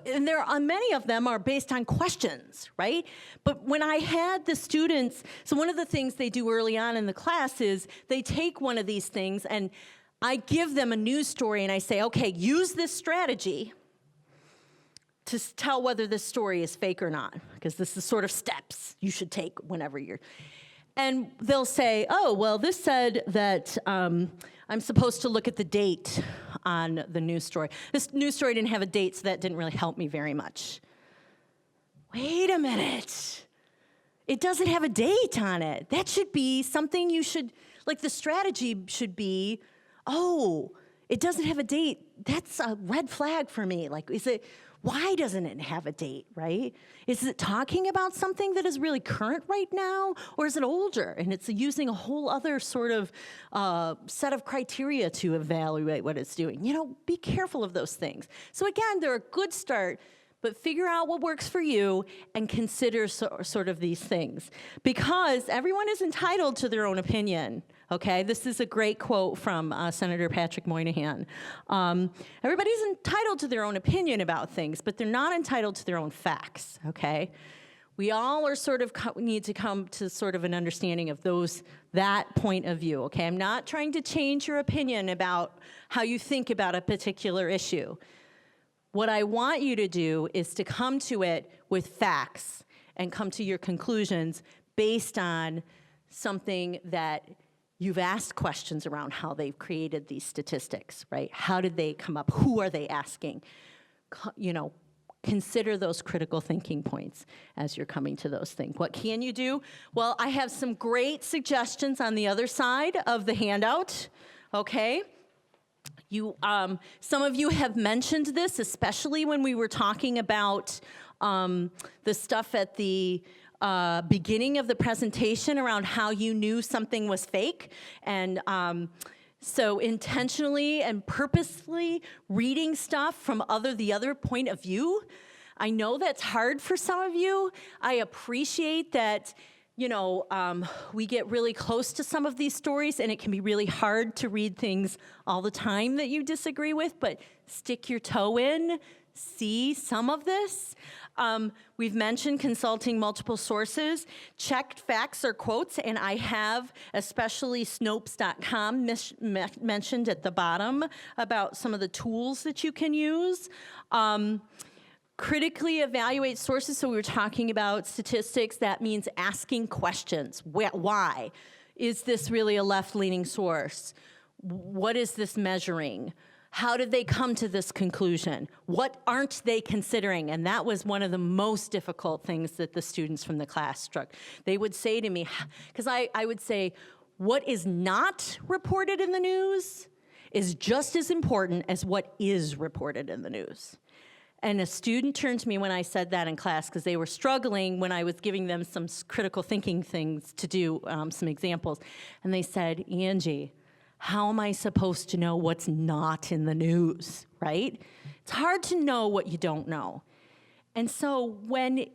And many of them are based on questions, right? But when I had the students, so one of the things they do early on in the class is they take one of these things and I give them a news story and I say, okay, use this strategy to tell whether this story is fake or not, because this is sort of steps you should take whenever you're. And they'll say, oh, well, this said that I'm supposed to look at the date on the news story. This news story didn't have a date, so that didn't really help me very much. Wait a minute. It doesn't have a date on it. That should be something you should, like the strategy should be, oh, it doesn't have a date. That's a red flag for me. Like, why doesn't it have a date, right? Is it talking about something that is really current right now, or is it older and it's using a whole other sort of set of criteria to evaluate what it's doing? You know, be careful of those things. So again, they're a good start, but figure out what works for you and consider sort of these things. Because everyone is entitled to their own opinion, okay? This is a great quote from Senator Patrick Moynihan. Everybody's entitled to their own opinion about things, but they're not entitled to their own facts, okay? We all are sort of need to come to sort of an understanding of that point of view, okay? I'm not trying to change your opinion about how you think about a particular issue. What I want you to do is to come to it with facts and come to your conclusions based on something that you've asked questions around how they've created these statistics, right? How did they come up? Who are they asking? You know, consider those critical thinking points as you're coming to those things. What can you do? Well, I have some great suggestions on the other side of the handout, okay? Some of you have mentioned this, especially when we were talking about the stuff at the beginning of the presentation around how you knew something was fake. And so intentionally and purposely reading stuff from the other point of view. I know that's hard for some of you. I appreciate that. You know, we get really close to some of these stories, and it can be really hard to read things all the time that you disagree with, but stick your toe in, see some of this. We've mentioned consulting multiple sources, checked facts or quotes, and I have especially Snopes.com mentioned at the bottom about some of the tools that you can use. Critically evaluate sources. So we were talking about statistics. That means asking questions. Why? Is this really a left-leaning source? What is this measuring? How did they come to this conclusion? What aren't they considering? And that was one of the most difficult things that the students from the class struck. They would say to me, because I would say, what is not reported in the news is just as important as what is reported in the news. And a student turned to me when I said that in class because they were struggling when I was giving them some critical thinking things to do, some examples. And they said, Angie, how am I supposed to know what's not in the news, right? It's hard to know what you don't know. And so when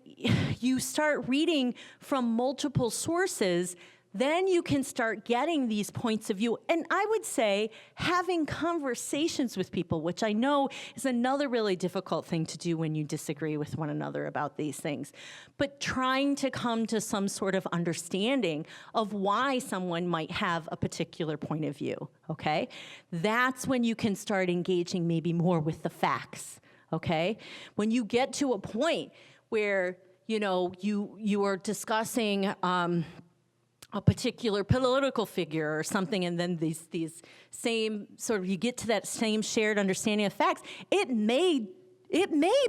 you start reading from multiple sources, then you can start getting these points of view. And I would say having conversations with people, which I know is another really difficult thing to do when you disagree with one another about these things. But trying to come to some sort of understanding of why someone might have a particular point of view, okay? That's when you can start engaging maybe more with the facts, okay? When you get to a point where, you know, you are discussing a particular political figure or something, and then these same sort of, you get to that same shared understanding of facts, it may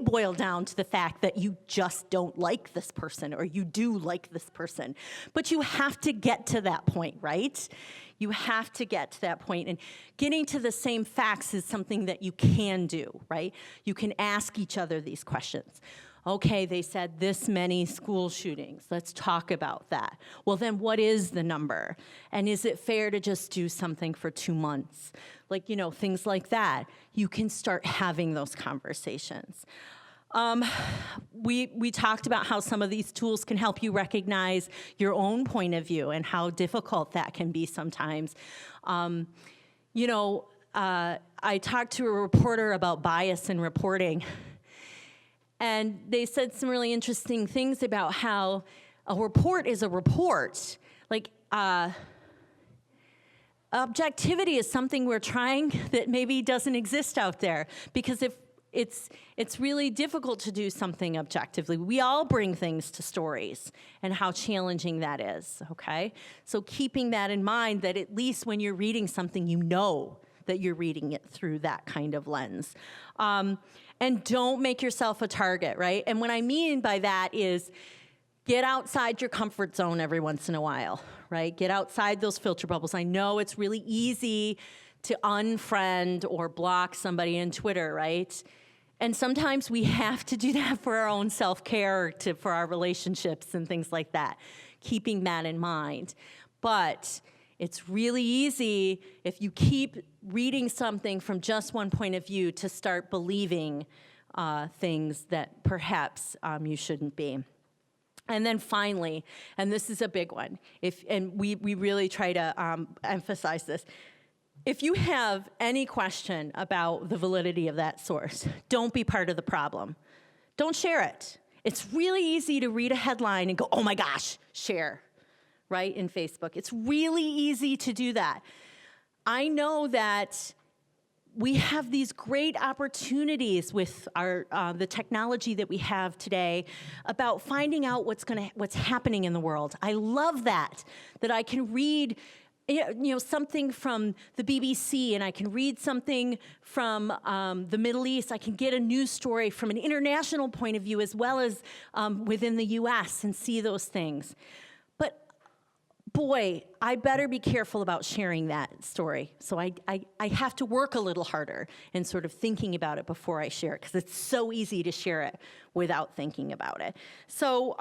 boil down to the fact that you just don't like this person or you do like this person. But you have to get to that point, right? You have to get to that point. And getting to the same facts is something that you can do, right? You can ask each other these questions. Okay, they said this many school shootings. Let's talk about that. Well, then what is the number? And is it fair to just do something for 2 months? Like, you know, things like that. You can start having those conversations. We talked about how some of these tools can help you recognize your own point of view and how difficult that can be sometimes. You know, I talked to a reporter about bias in reporting. And they said some really interesting things about how a report is a report. Like, objectivity is something we're trying that maybe doesn't exist out there. Because if it's really difficult to do something objectively. We all bring things to stories and how challenging that is, okay? So keeping that in mind, that at least when you're reading something, you know that you're reading it through that kind of lens. And don't make yourself a target, right? And what I mean by that is get outside your comfort zone every once in a while, right? Get outside those filter bubbles. I know it's really easy to unfriend or block somebody in Twitter, right? And sometimes we have to do that for our own self-care, for our relationships and things like that, keeping that in mind. But it's really easy if you keep reading something from just one point of view to start believing things that perhaps you shouldn't be. And then finally, and this is a big one, and we really try to emphasize this, if you have any question about the validity of that source, don't be part of the problem. Don't share it. It's really easy to read a headline and go, oh my gosh, share, right, in Facebook. It's really easy to do that. I know that we have these great opportunities with the technology that we have today about finding out what's happening in the world. I love that I can read something from the BBC, and I can read something from the Middle East. I can get a news story from an international point of view as well as within the US and see those things. But boy, I better be careful about sharing that story. So I have to work a little harder in sort of thinking about it before I share it, because it's so easy to share it without thinking about it. So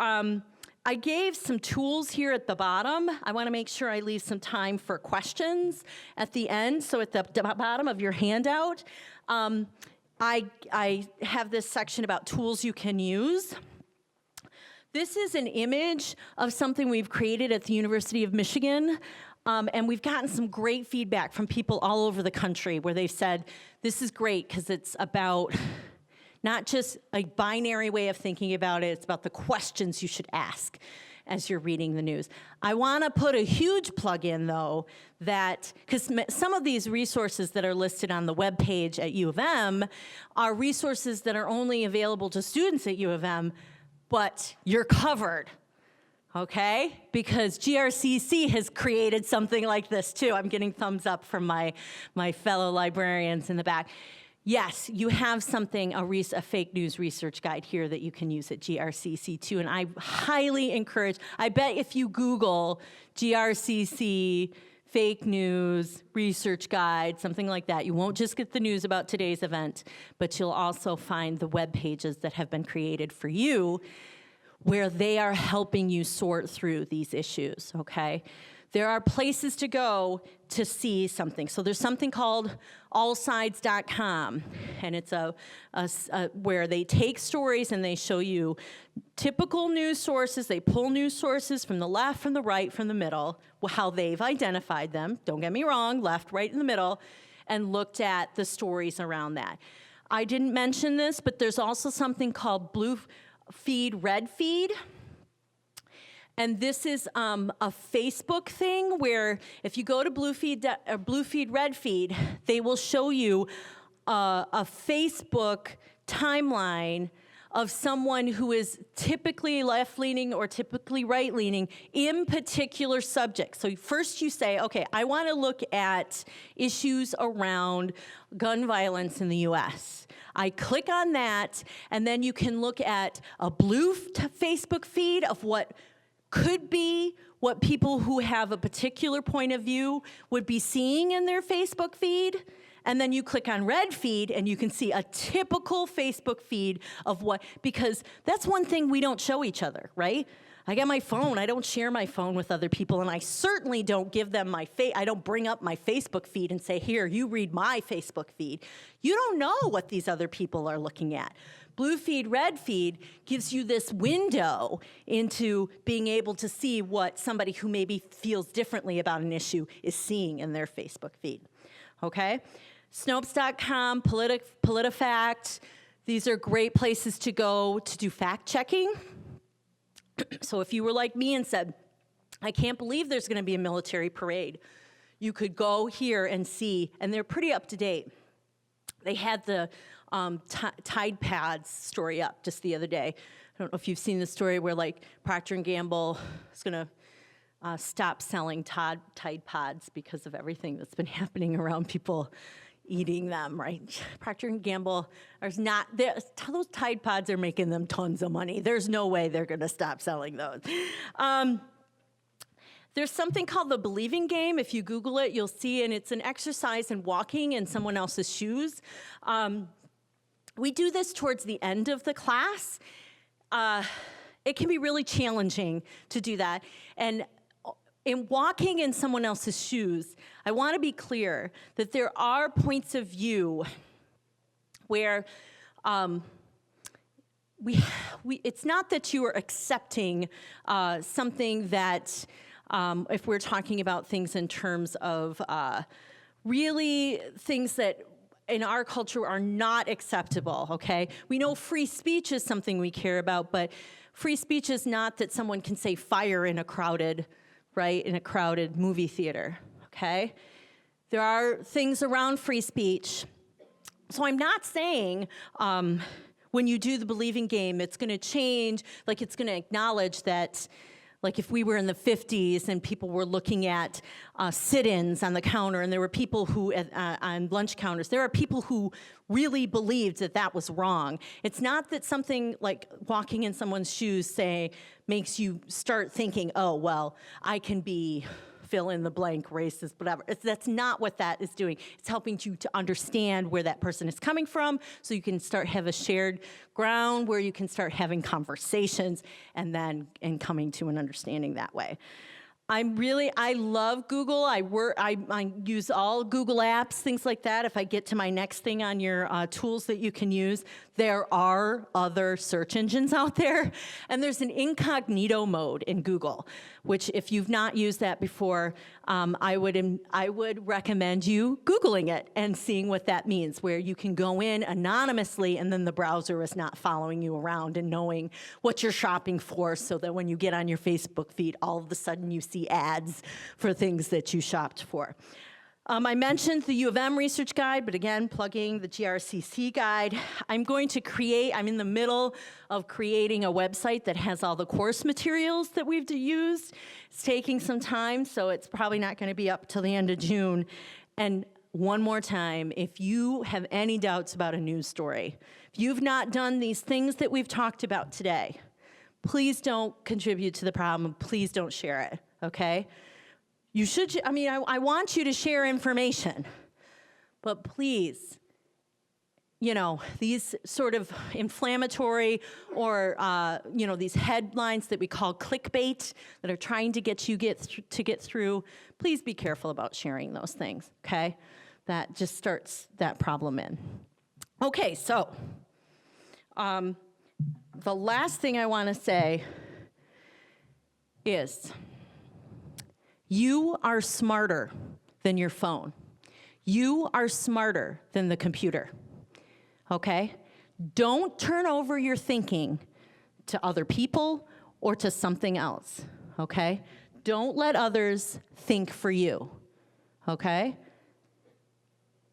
I gave some tools here at the bottom. I want to make sure I leave some time for questions at the end. So at the bottom of your handout, I have this section about tools you can use. This is an image of something we've created at the University of Michigan, and we've gotten some great feedback from people all over the country where they've said, this is great because it's about not just a binary way of thinking about it, it's about the questions you should ask as you're reading the news. I want to put a huge plug in, though, that, because some of these resources that are listed on the webpage at U of M are resources that are only available to students at U of M, but you're covered, okay? Because GRCC has created something like this, too. I'm getting thumbs up from my fellow librarians in the back. Yes, you have something, a fake news research guide here that you can use at GRCC too, and I highly encourage, I bet if you Google GRCC fake news research guide, something like that, you won't just get the news about today's event, but you'll also find the web pages that have been created for you where they are helping you sort through these issues, okay? There are places to go to see something. So there's something called allsides.com, and it's where they take stories and they show you typical news sources. They pull news sources from the left, from the right, from the middle, how they've identified them. Don't get me wrong, left, right, in the middle, and looked at the stories around that. I didn't mention this, but there's also something called blue feed, red feed. And this is a Facebook thing where if you go to Blue Feed, Red Feed, they will show you a Facebook timeline of someone who is typically left-leaning or typically right-leaning in particular subjects. So first you say, okay, I want to look at issues around gun violence in the US. I click on that, and then you can look at a blue Facebook feed of what could be what people who have a particular point of view would be seeing in their Facebook feed. And then you click on red feed and you can see a typical Facebook feed of what, because that's one thing we don't show each other, right? I got my phone, I don't share my phone with other people, and I certainly don't give them I don't bring up my Facebook feed and say, here, you read my Facebook feed. You don't know what these other people are looking at. Blue feed, red feed gives you this window into being able to see what somebody who maybe feels differently about an issue is seeing in their Facebook feed, okay? Snopes.com, PolitiFact, these are great places to go to do fact checking. So if you were like me and said, I can't believe there's gonna be a military parade, you could go here and see, and they're pretty up to date. They had the Tide Pads story up just the other day. I don't know if you've seen the story where like Procter & Gamble is going to stop selling Tide Pods because of everything that's been happening around people eating them, right? Procter & Gamble is not, those Tide Pods are making them tons of money. There's no way they're going to stop selling those. There's something called the believing game. If you Google it, you'll see, and it's an exercise in walking in someone else's shoes. We do this towards the end of the class. It can be really challenging to do that. And in walking in someone else's shoes, I want to be clear that there are points of view where it's not that you are accepting something that, if we're talking about things in terms of really things that in our culture are not acceptable, okay? We know free speech is something we care about, but free speech is not that someone can say fire in a crowded, right, in a crowded movie theater, okay? There are things around free speech. So I'm not saying when you do the believing game, it's going to change, like it's going to acknowledge that, like if we were in the 50s and people were looking at sit-ins on the counter and there were people who, on lunch counters, there are people who really believed that that was wrong. It's not that something like walking in someone's shoes, say, makes you start thinking, oh, well, I can be fill in the blank, racist, whatever. That's not what that is doing. It's helping you to understand where that person is coming from so you can start have a shared ground where you can start having conversations and coming to an understanding that way. I love Google. I use all Google apps, things like that. If I get to my next thing on your tools that you can use, there are other search engines out there. And there's an incognito mode in Google, which if you've not used that before, I would recommend you Googling it and seeing what that means, where you can go in anonymously and then the browser is not following you around and knowing what you're shopping for so that when you get on your Facebook feed, all of a sudden you see ads for things that you shopped for. I mentioned the U of M research guide, but again, plugging the GRCC guide. I'm in the middle of creating a website that has all the course materials that we've used. It's taking some time, so it's probably not going to be up till the end of June. And one more time, if you have any doubts about a news story, if you've not done these things that we've talked about today, please don't contribute to the problem. Please don't share it, okay? You should, I want you to share information, but please, these sort of inflammatory or, these headlines that we call clickbait that are trying to get through, please be careful about sharing those things, okay? That just starts that problem in. Okay, so the last thing I want to say is, you are smarter than your phone. You are smarter than the computer, okay? Don't turn over your thinking to other people or to something else, okay? Don't let others think for you, okay?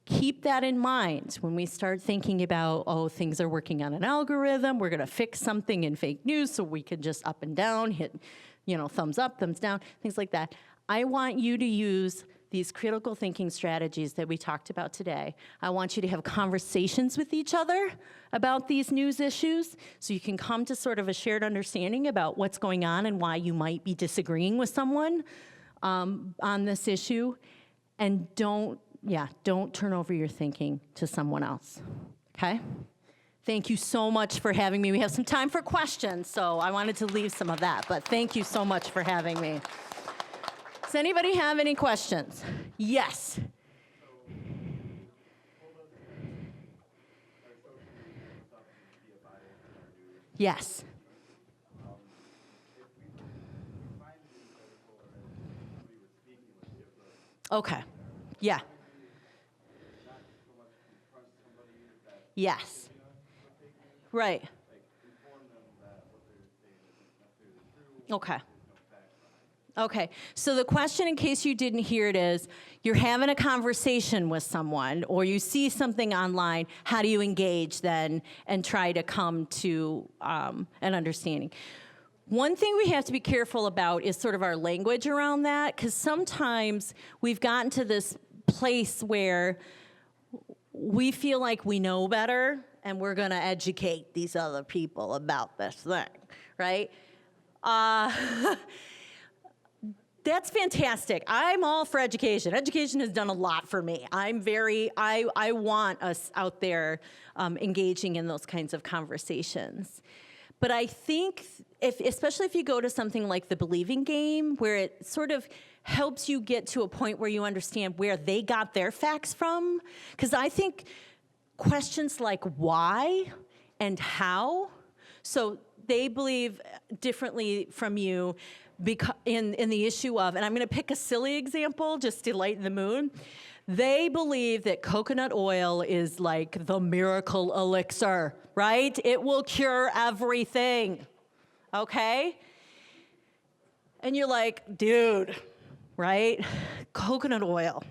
Keep that in mind when we start thinking about, oh, things are working on an algorithm, we're gonna fix something in fake news so we can just up and down, hit, thumbs up, thumbs down, things like that. I want you to use these critical thinking strategies that we talked about today. I want you to have conversations with each other about these news issues so you can come to sort of a shared understanding about what's going on and why you might be disagreeing with someone on this issue. And don't turn over your thinking to someone else, okay? Thank you so much for having me. We have some time for questions, so I wanted to leave some of that, but thank you so much for having me. Does anybody have any questions? Yes. Yes. Okay. Yeah. Yes. Right. Okay. Okay, so the question, in case you didn't hear it, is you're having a conversation with someone or you see something online, how do you engage then and try to come to an understanding? One thing we have to be careful about is sort of our language around that, because sometimes we've gotten to this place where we feel like we know better and we're going to educate these other people about this thing, right? That's fantastic. I'm all for education. Education has done a lot for me. I want us out there engaging in those kinds of conversations. But I think, especially if you go to something like the believing game, where it sort of helps you get to a point where you understand where they got their facts from, because I think questions like why and how, so they believe differently from you, in the issue of, and I'm going to pick a silly example just to lighten the mood. They believe that coconut oil is like the miracle elixir, right? It will cure everything, okay? And you're like, dude, right? Coconut oil.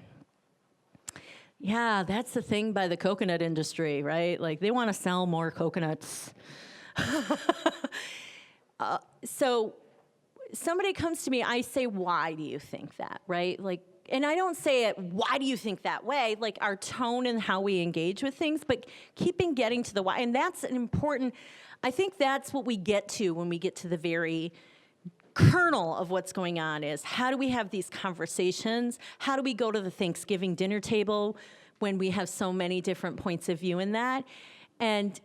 Yeah, that's the thing by the coconut industry, right? Like, they want to sell more coconuts. So somebody comes to me, I say, why do you think that, right? Like, and I don't say it, why do you think that way? Like, our tone and how we engage with things, but getting to the why. And that's an important, I think that's what we get to when we get to the very kernel of what's going on, is how do we have these conversations? How do we go to the Thanksgiving dinner table when we have so many different points of view in that? And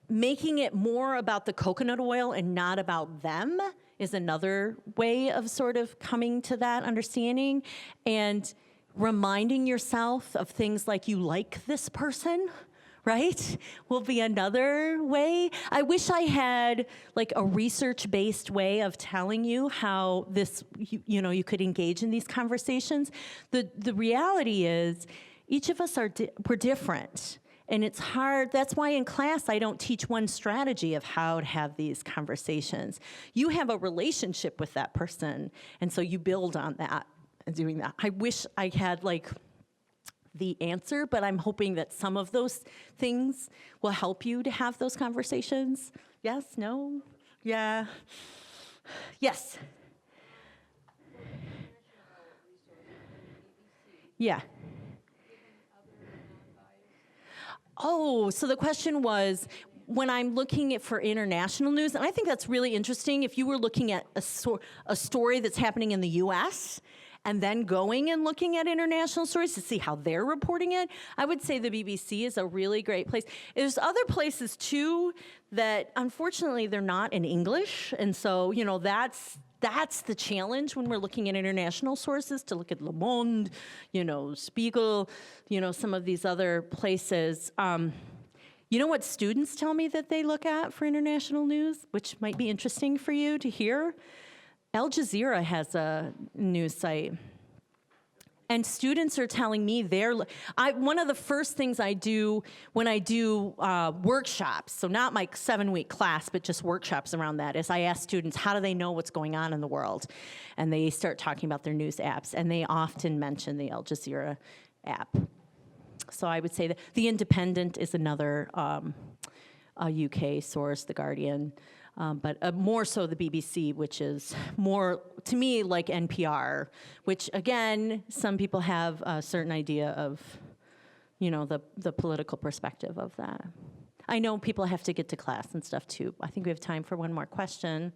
making it more about the coconut oil and not about them is another way of sort of coming to that understanding. And reminding yourself of things like you like this person, right? Will be another way. I wish I had like a research-based way of telling you how this, you could engage in these conversations. The reality is each of us we're different. And it's hard. That's why in class I don't teach one strategy of how to have these conversations. You have a relationship with that person, and so you build on that and doing that. I wish I had like the answer, but I'm hoping that some of those things will help you to have those conversations. Yes? No? Yeah? Yes? Yeah. Oh, so the question was, when I'm looking for international news, and I think that's really interesting, if you were looking at a story that's happening in the US, and then going and looking at international stories to see how they're reporting it, I would say the BBC is a really great place. There's other places too that unfortunately they're not in English, and so that's the challenge when we're looking at international sources, to look at Le Monde, Spiegel, some of these other places. You know what students tell me that they look at for international news, which might be interesting for you to hear? Al Jazeera has a news site. And students are telling me one of the first things I do when I do workshops, so not my 7-week class, but just workshops around that, is I ask students, how do they know what's going on in the world? And they start talking about their news apps, and they often mention the Al Jazeera app. So I would say that The Independent is another UK source, The Guardian. But more so the BBC, which is more, to me, like NPR, which, again, some people have a certain idea of, the political perspective of that. I know people have to get to class and stuff, too. I think we have time for one more question.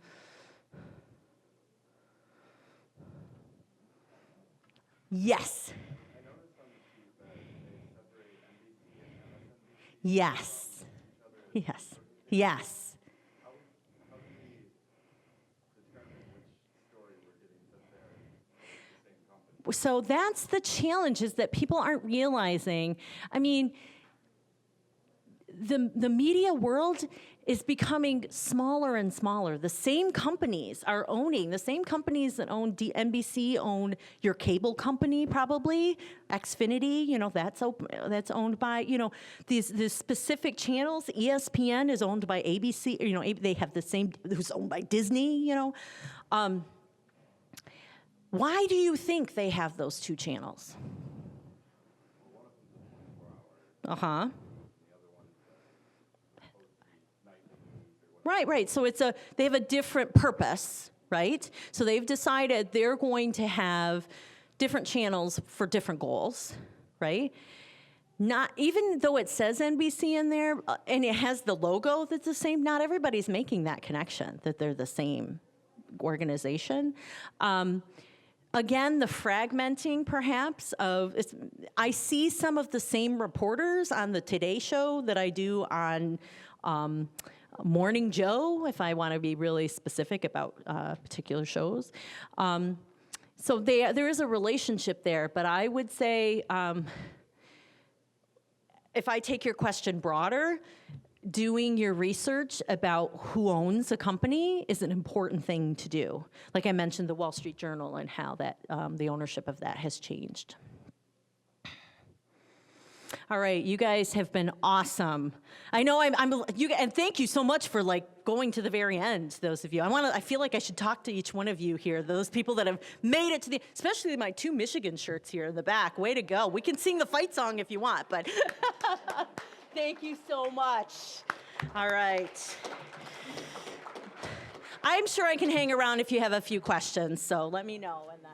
Yes. Yes. Yes. Yes. So that's the challenge, is that people aren't realizing. I mean, the media world is becoming smaller and smaller. The same companies that own NBC own your cable company, probably Xfinity. That's owned by these specific channels. ESPN is owned by ABC. They have the same, who's owned by Disney. Why do you think they have those two channels? Uh-huh. Right. So they have a different purpose, right? So they've decided they're going to have different channels for different goals, right? Not even though it says NBC in there and it has the logo that's the same, not everybody's making that connection that they're the same organization. Again, the fragmenting perhaps I see some of the same reporters on the Today Show that I do on Morning Joe, if I want to be really specific about particular shows. So there is a relationship there, but I would say, if I take your question broader, doing your research about who owns a company is an important thing to do. Like I mentioned, the Wall Street Journal and how that the ownership of that has changed. All right, you guys have been awesome. I know and thank you so much for going to the very end, those of you. I feel like I should talk to each one of you here, those people that have made it to especially my 2 Michigan shirts here in the back. Way to go. We can sing the fight song if you want, but thank you so much. All right. I'm sure I can hang around if you have a few questions, so let me know and then.